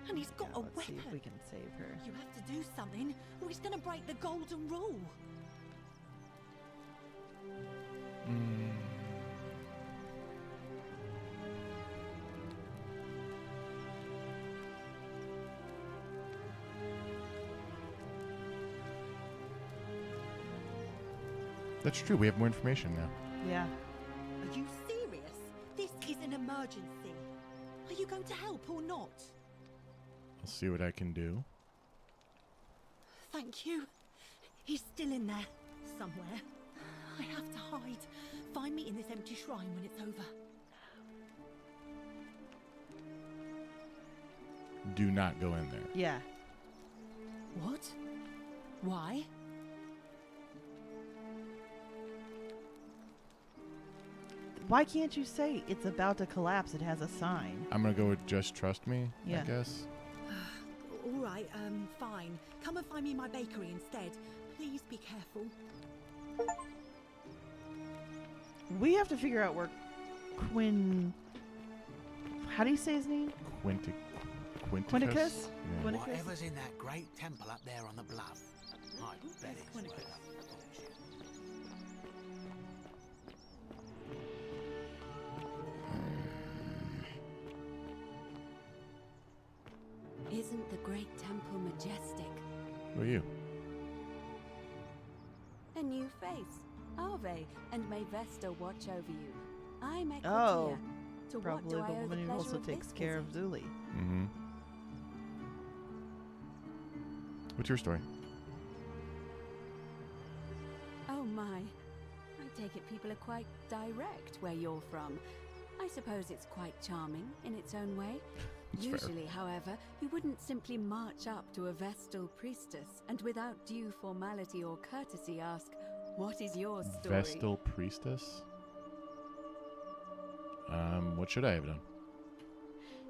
And he's got Yeah, a let's see weapon. if we can save her. You have to do something, or he's gonna break the golden rule. That's true. We have more information now. Yeah. Are you serious? This is an emergency. Are you going to help or not? I'll see what I can do. Thank you. He's still in there, somewhere. I have to hide. Find me in this empty shrine when it's over. Do not go in there. Yeah. What? Why? Why can't you say it's about to collapse? It has a sign. I'm gonna go with just trust me, Yeah. I guess. All right, fine. Come and find me in my bakery instead. Please be careful. We have to figure out where Quinn... How do you say his name? Quinticus? Quinticus? Yeah. Quinticus? Whatever's in that great temple up there on the bluff, I bet it's Quinticus. worth a fortune. Isn't the great temple majestic? Who are you? A new face, Ave, and may Vesta watch over you. I'm Equitia. Oh, To what probably do the I owe woman the who pleasure also of takes this care of visit? Zuli. Mm-hmm. What's your story? Oh my. I take it people are quite direct where you're from. I suppose it's quite charming in its own way. That's fair. Usually, however, you wouldn't simply march up to a Vestal priestess and without due formality or courtesy ask, "What is your story?" Vestal priestess? What should I have done?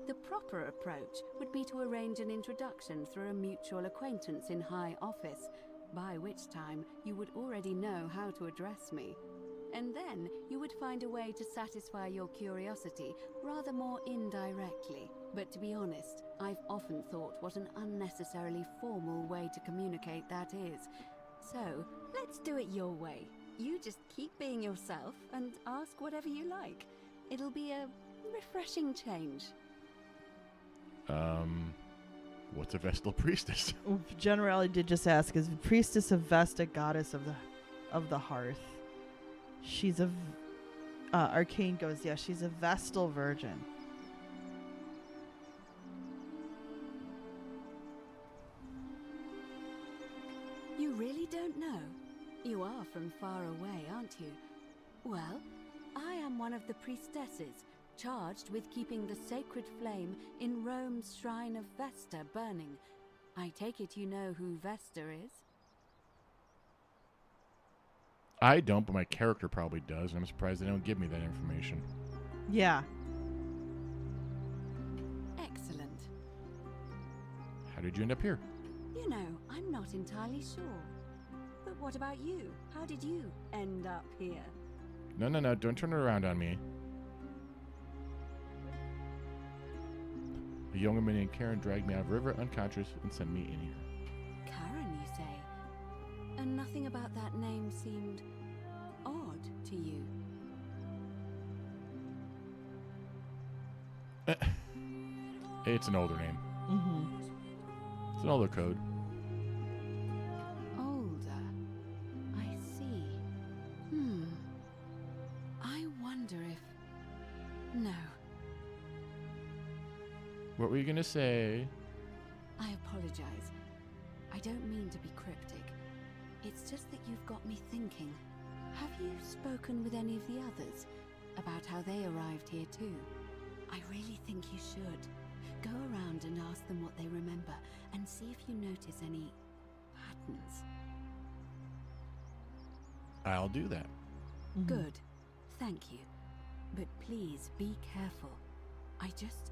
The proper approach would be to arrange an introduction through a mutual acquaintance in high office, by which time you would already know how to address me. And then you would find a way to satisfy your curiosity rather more indirectly. But to be honest, I've often thought what an unnecessarily formal way to communicate that is. So, let's do it your way. You just keep being yourself and ask whatever you like. It'll be a refreshing change. What's a Vestal priestess? Generally did just ask, is priestess of Vesta, goddess of the hearth. She's a Arcane goes, yeah, she's a Vestal virgin. You really don't know? You are from far away, aren't you? Well, I am one of the priestesses, charged with keeping the sacred flame in Rome's shrine of Vesta burning. I take it you know who Vesta is? I don't, but my character probably does, and I'm surprised they don't give me that information. Yeah. Excellent. How did you end up here? You know, I'm not entirely sure. But what about you? How did you end up here? No, don't turn it around on me. A young woman named Karen dragged me out of the river unconscious and sent me in here. Karen, you say? And nothing about that name seemed odd to you? It's an older name. Mm-hmm. It's an older code. Older. I see. I wonder if... No. What were you gonna say? I apologize. I don't mean to be cryptic. It's just that you've got me thinking. Have you spoken with any of the others about how they arrived here too? I really think you should. Go around and ask them what they remember and see if you notice any patterns. I'll do that. Mm-hmm. Good. Thank you. But please be careful. I just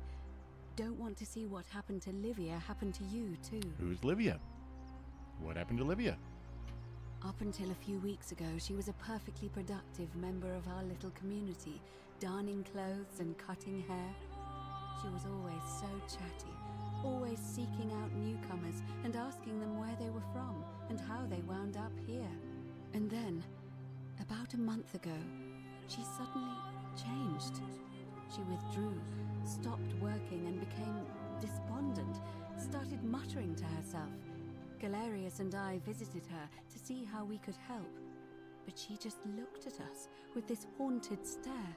don't want to see what happened to Livia happen to you too. Who's Livia? What happened to Livia? Up until a few weeks ago, she was a perfectly productive member of our little community, darning clothes and cutting hair. She was always so chatty, always seeking out newcomers and asking them where they were from and how they wound up here. And then, about a month ago, she suddenly changed. She withdrew, stopped working and became despondent, started muttering to herself. Galerius and I visited her to see how we could help, but she just looked at us with this haunted stare,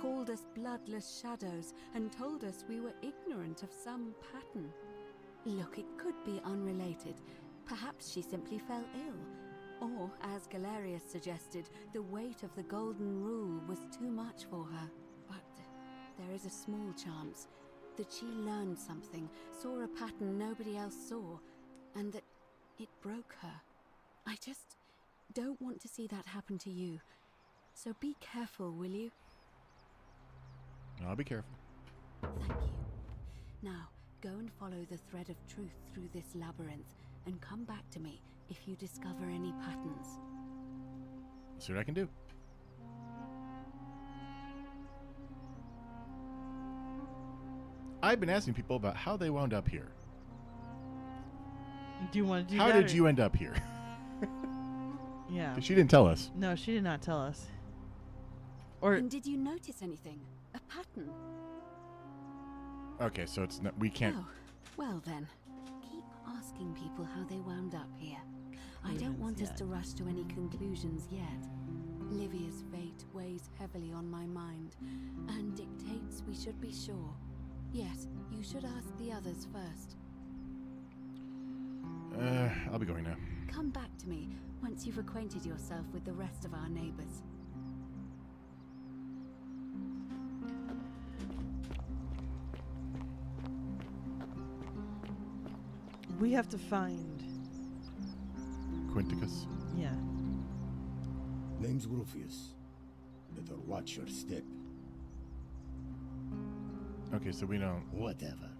called us bloodless shadows, and told us we were ignorant of some pattern. Look, it could be unrelated. Perhaps she simply fell ill. Or, as Galerius suggested, the weight of the golden rule was too much for her. But there is a small chance that she learned something, saw a pattern nobody else saw, and that it broke her. I just don't want to see that happen to you. So be careful, will you? I'll be careful. Thank you. Now, go and follow the thread of truth through this labyrinth, and come back to me if you discover any patterns. See what I can do. I've been asking people about how they wound up here. Do you want to do How that? did you end up here? Yeah. 'Cause she didn't tell us. No, she did not tell us. Or And did you notice anything? A pattern? Okay, so it's not, we can't. Oh, well then. Keep asking people how they wound up here. I don't Humans, want us yeah. to rush to any conclusions yet. Livia's fate weighs heavily on my mind, and dictates we should be sure. Yes, you should ask the others first. I'll be going now. Come back to me once you've acquainted yourself with the rest of our neighbors. we have to find. Quinticus. Yeah. Name's Rufius. Better watch your step. Okay, so we don't. Whatever.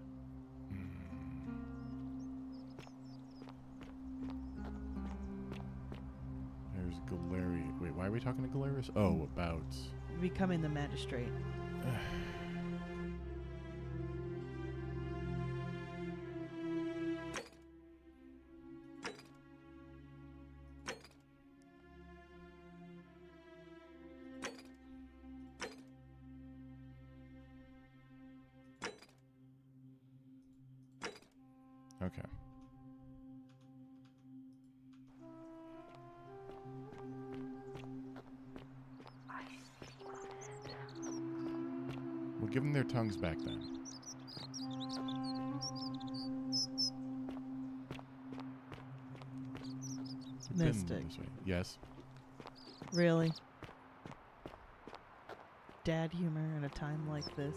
There's Galerius. Wait, why are we talking to Galerius? Oh, about. Becoming the magistrate. Okay. We'll give them their tongues back then. We've been Mystic. this way. Yes. Really? Dad humor in a time like this.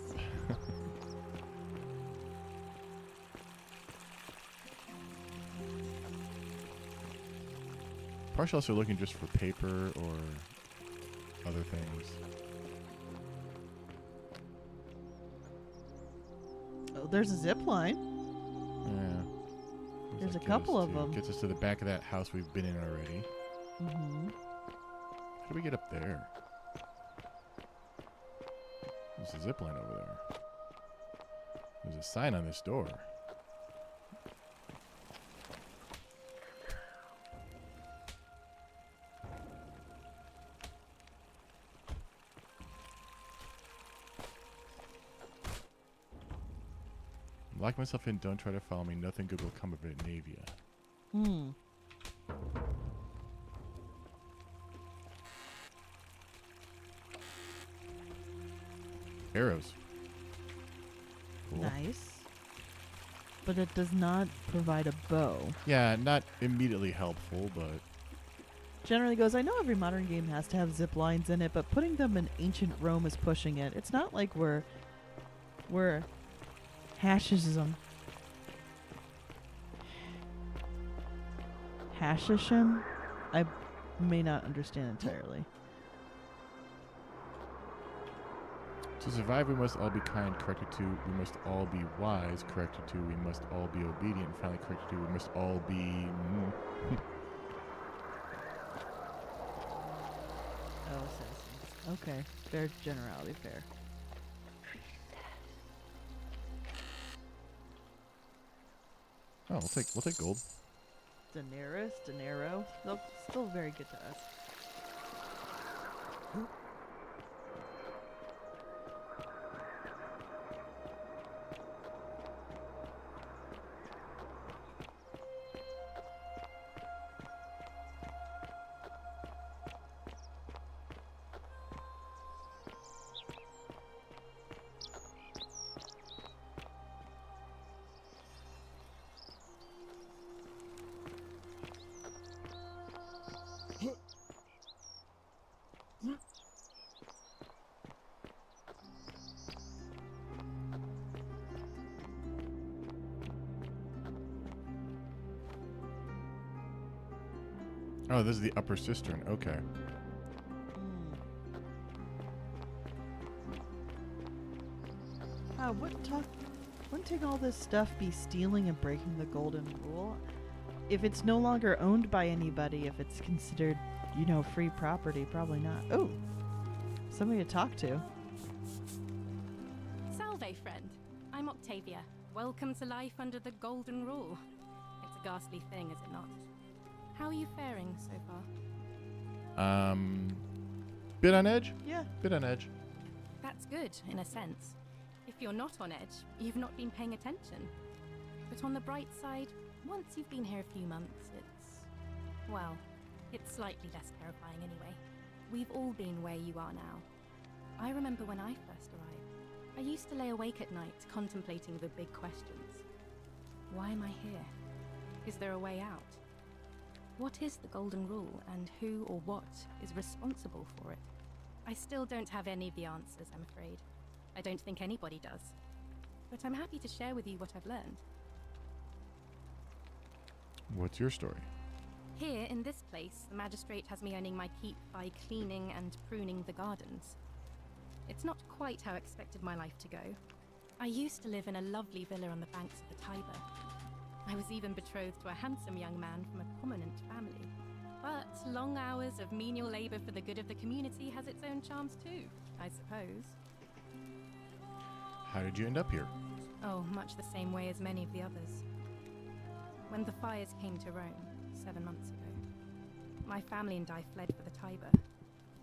Partially also looking just for paper or other things. Oh, there's a zip line. Yeah. There's a Get couple us of to- them. Gets us to the back of that house we've been in already. Mm-hmm. How do we get up there? There's a zip line over there. There's a sign on this door. Lock myself in, don't try to follow me. Nothing good will come of it, Navia. Hmm. Arrows. Cool. Nice. But it does not provide a bow. Yeah, not immediately helpful, but Generally goes, I know every modern game has to have zip lines in it, but putting them in ancient Rome is pushing it. It's not like we're Hashishim. Hashishim? I may not understand entirely. to survive we must all be kind, corrected to we must all be wise, corrected to we must all be obedient, and finally corrected to we must all be Oh, assassins. Okay. Fair generality, fair. Oh, we'll take gold. Dinero. They're still very good to us. Oh, this is the upper cistern. Okay. Wouldn't taking all this stuff be stealing and breaking the golden rule? If it's no longer owned by anybody, if it's considered, free property, probably not. Oh, somebody to talk to. Salve, friend. I'm Octavia. Welcome to life under the golden rule. It's a ghastly thing, is it not? How are you faring so far? Bit on edge? Yeah. Bit on edge. That's good, in a sense. If you're not on edge, you've not been paying attention. But on the bright side, once you've been here a few months, it's slightly less terrifying anyway. We've all been where you are now. I remember when I first arrived. I used to lay awake at night contemplating the big questions. Why am I here? Is there a way out? What is the golden rule, and who or what is responsible for it? I still don't have any of the answers, I'm afraid. I don't think anybody does. But I'm happy to share with you what I've learned. What's your story? Here, in this place, the magistrate has me earning my keep by cleaning and pruning the gardens. It's not quite how I expected my life to go. I used to live in a lovely villa on the banks of the Tiber. I was even betrothed to a handsome young man from a prominent family. But long hours of menial labor for the good of the community has its own charms too, I suppose. How did you end up here? Oh, much the same way as many of the others. When the fires came to Rome, 7 months ago, my family and I fled for the Tiber,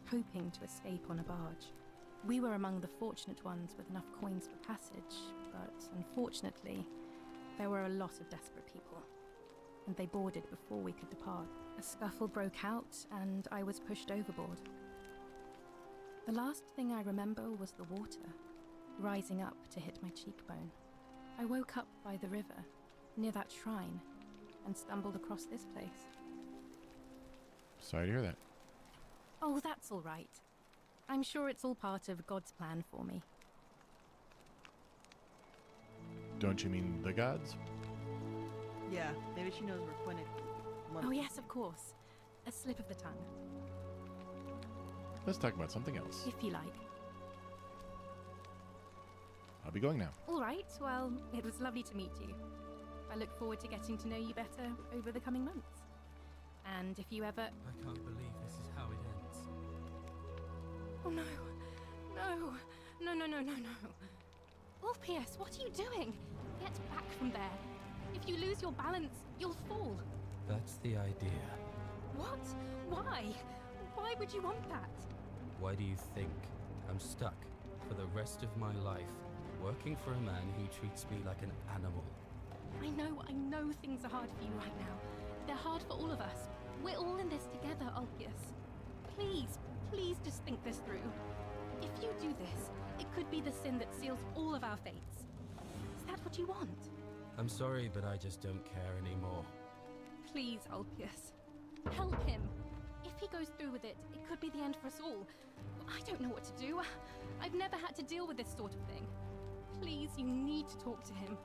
hoping to escape on a barge. We were among the fortunate ones with enough coins for passage, but unfortunately, there were a lot of desperate people, and they boarded before we could depart. A scuffle broke out, and I was pushed overboard. The last thing I remember was the water, rising up to hit my cheekbone. I woke up by the river, near that shrine, and stumbled across this place. Sorry to hear that. Oh, that's all right. I'm sure it's all part of God's plan for me. Don't you mean the gods? Yeah, maybe she knows where Quinn. Oh yes, of course. A slip of the tongue. Let's talk about something else. If you like. I'll be going now. All right, well, it was lovely to meet you. I look forward to getting to know you better over the coming months. And if you ever... I can't believe this is how it ends. Oh no. No. No, no, no, no, no. Orpheus, what are you doing? Get back from there. If you lose your balance, you'll fall. That's the idea. What? Why? Why would you want that? Why do you think I'm stuck for the rest of my life working for a man who treats me like an animal? I know things are hard for you right now. They're hard for all of us. We're all in this together, Ulpius. Please just think this through. If you do this, it could be the sin that seals all of our fates. Is that what you want? I'm sorry, but I just don't care anymore. Please, Ulpius. Help him. If he goes through with it, it could be the end for us all. I don't know what to do. I've never had to deal with this sort of thing. Please, you need to talk to him.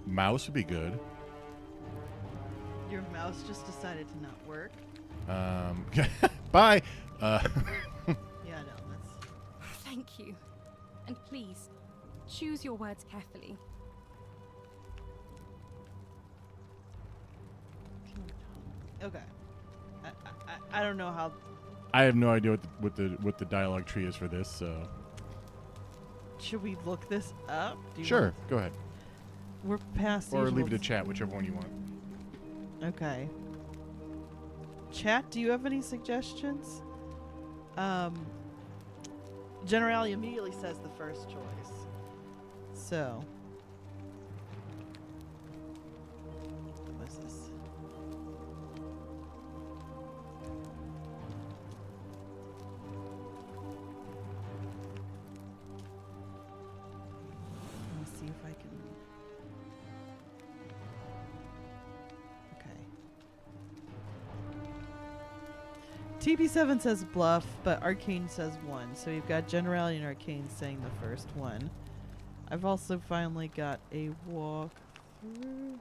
Mouse would be good. Your mouse just decided to not work. Bye. Yeah, no, that's... Thank you. And please, choose your words carefully. Okay. I don't know how... I have no idea what the dialogue tree is for this. So Should we look this up? Do you sure, want- go ahead. We're past the Or leave usual- it to chat, whichever one you want. Okay. Chat, do you have any suggestions? Generali immediately says the first choice. So. What is this? Let me see if I can. Okay. TP7 says bluff, but Arcane says 1. So you've got Generality and Arcane saying the first one. I've also finally got a walkthrough.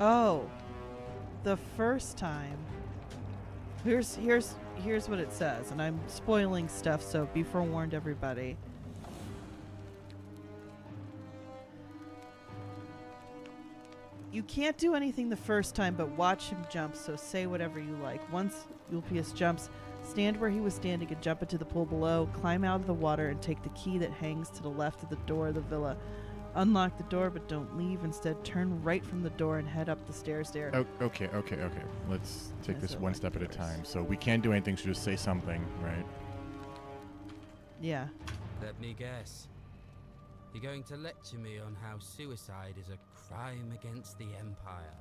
Oh, the first time. Here's what it says, and I'm spoiling stuff, so be forewarned, everybody. You can't do anything the first time, but watch him jump. So say whatever you like. Once Ulpius jumps, stand where he was standing and jump into the pool below. Climb out of the water and take the key that hangs to the left of the door of the villa. Unlock the door, but don't leave. Instead, turn right from the door and head up the stairs there. Oh, okay. Let's take Yes, this I one like step at a yours. time. So we can't do anything, so just say something, right? Yeah. Let me guess. You're going to lecture me on how suicide is a crime against the Empire.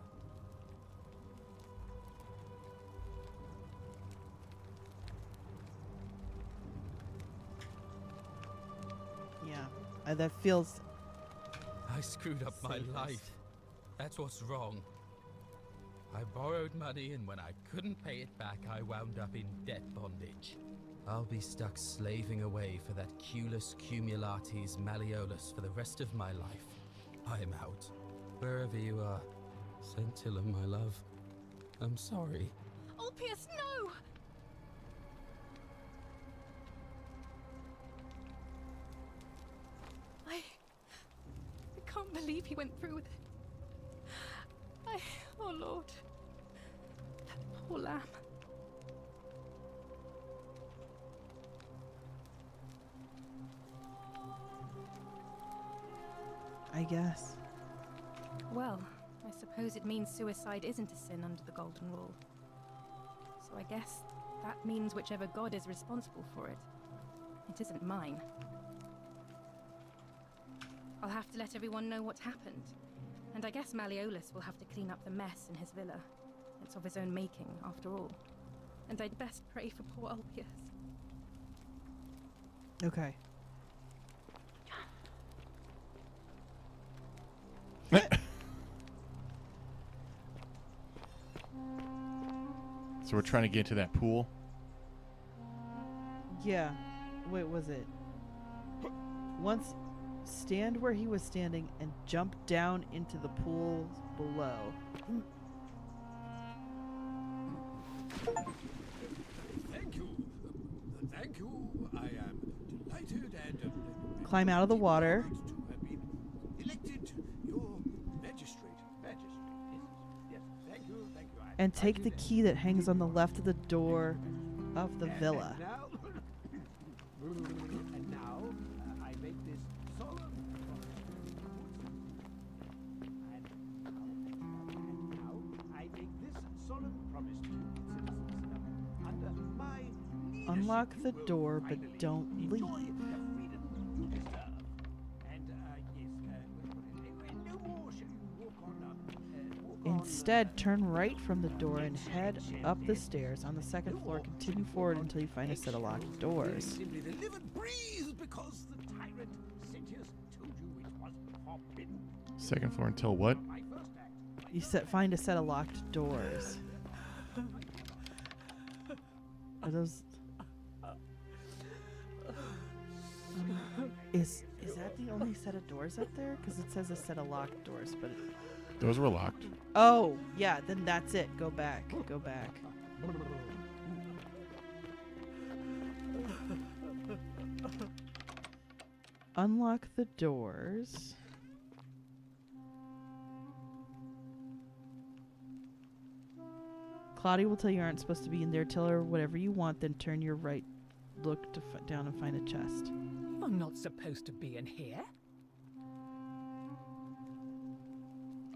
Yeah. That feels... I screwed up my Safest. life. That's what's wrong. I borrowed money, and when I couldn't pay it back, I wound up in debt bondage. I'll be stuck slaving away for that Culus Cumulatis Malleolus for the rest of my life. I'm out. Wherever you are, Scintilla, my love. I'm sorry. Ulpius, no! I can't believe he went through with it. Oh Lord. That poor lamb. I guess. Well, I suppose it means suicide isn't a sin under the Golden Rule. So I guess that means whichever god is responsible for it. It isn't mine. I'll have to let everyone know what happened. And I guess Malleolus will have to clean up the mess in his villa. It's of his own making, after all. And I'd best pray for poor Ulpius. Okay. So we're trying to get into that pool. Yeah. Wait, was it? Once stand where he was standing and jump down into the pool below. Thank you. Thank you. I am delighted and Climb out of the water. to have been elected your magistrate. Yes. Thank you. And take the key that hangs on the left of the door of the villa. And now I make this solemn promise to you, citizens, under my Unlock the leadership, you door, will but finally don't enjoy leave. the freedom you deserve. And no more shall you walk on Instead, turn right from the door and head up the stairs. On the second floor, continue forward until you find a set of locked doors. simply to live and breathe because the tyrant Sentius told you it was forbidden. Second floor until what? You find a set of locked doors. Are those... Is that the only set of doors up there? Because it says a set of locked doors, but Those were locked. oh yeah, then that's it. Go back. Go back. Unlock the doors. Claudia will tell you aren't supposed to be in there. Tell her whatever you want, then turn your right. Look down and find a chest. I'm not supposed to be in here.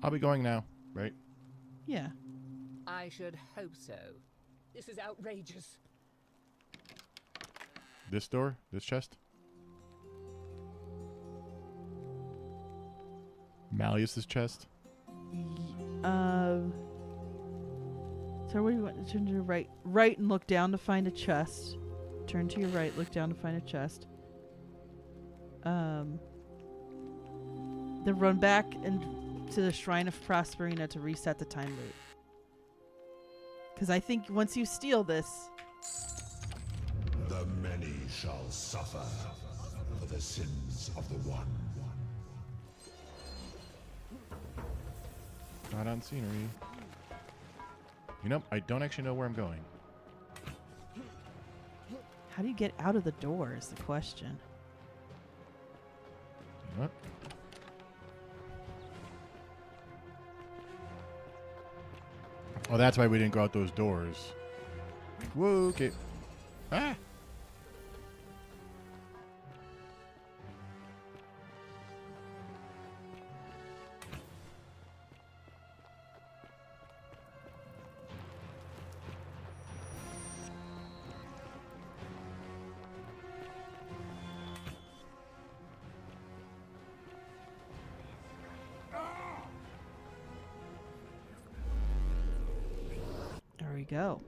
I'll be going now, right? Yeah. I should hope so. This is outrageous. This door? This chest? Malleus's chest? So where do you want to turn to your right? Right and look down to find a chest. Turn to your right, look down to find a chest. Then run back and to the Shrine of Prosperina to reset the time loop. Because I think once you steal this... The many shall suffer for the sins of the one. Not on scenery. You know, I don't actually know where I'm going. How do you get out of the door is the question. What? Oh, that's why we didn't go out those doors. Whoa, okay. Ah! There we go.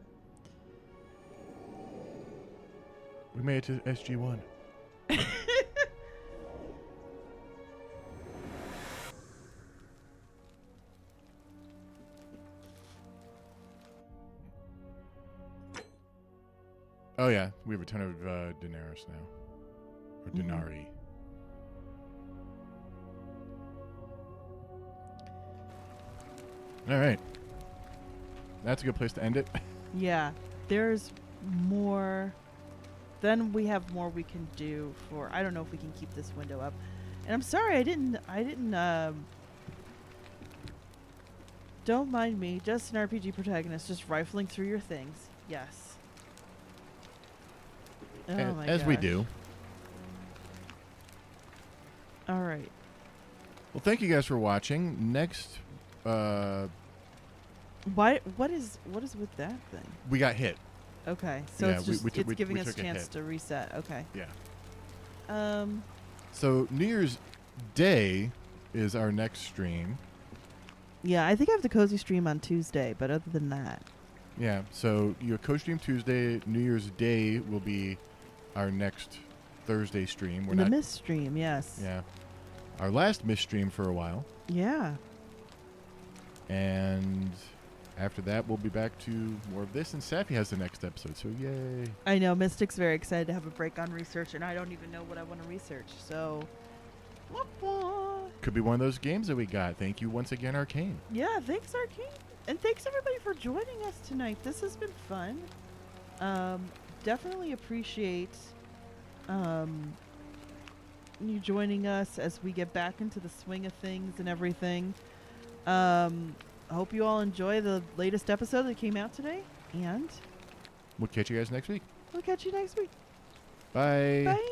We made it to SG1. Oh yeah, we have a ton of Daenerys now. Or Denari. All right. That's a good place to end it. Yeah, there's more. Then we have more we can do for. I don't know if we can keep this window up. And I'm sorry, I didn't. Don't mind me. Just an RPG protagonist, just rifling through your things. Yes. Oh my As we gosh. do. All right. Well, thank you guys for watching. Next, What is with that thing? we got hit. Okay, so Yeah, it's just we it's giving us took a a chance hit. to reset. Okay. Yeah. So New Year's Day is our next stream. Yeah, I think I have the cozy stream on Tuesday, but other than that, Yeah. So your co-stream Tuesday, New Year's Day will be our next Thursday stream. We're the not. mist stream, yes. Yeah. Our last mist stream for a while, Yeah. and after that we'll be back to more of this. And Sapphy has the next episode. So yay! I know Mystic's very excited to have a break on research, and I don't even know what I want to research. So, Could be one of those games that we got. Thank you once again, Arcane. yeah, thanks Arcane, and thanks everybody for joining us tonight. This has been fun. Definitely appreciate you joining us as we get back into the swing of things and everything. I hope you all enjoy the latest episode that came out today, and We'll catch you guys next week. we'll catch you next week. Bye. Bye.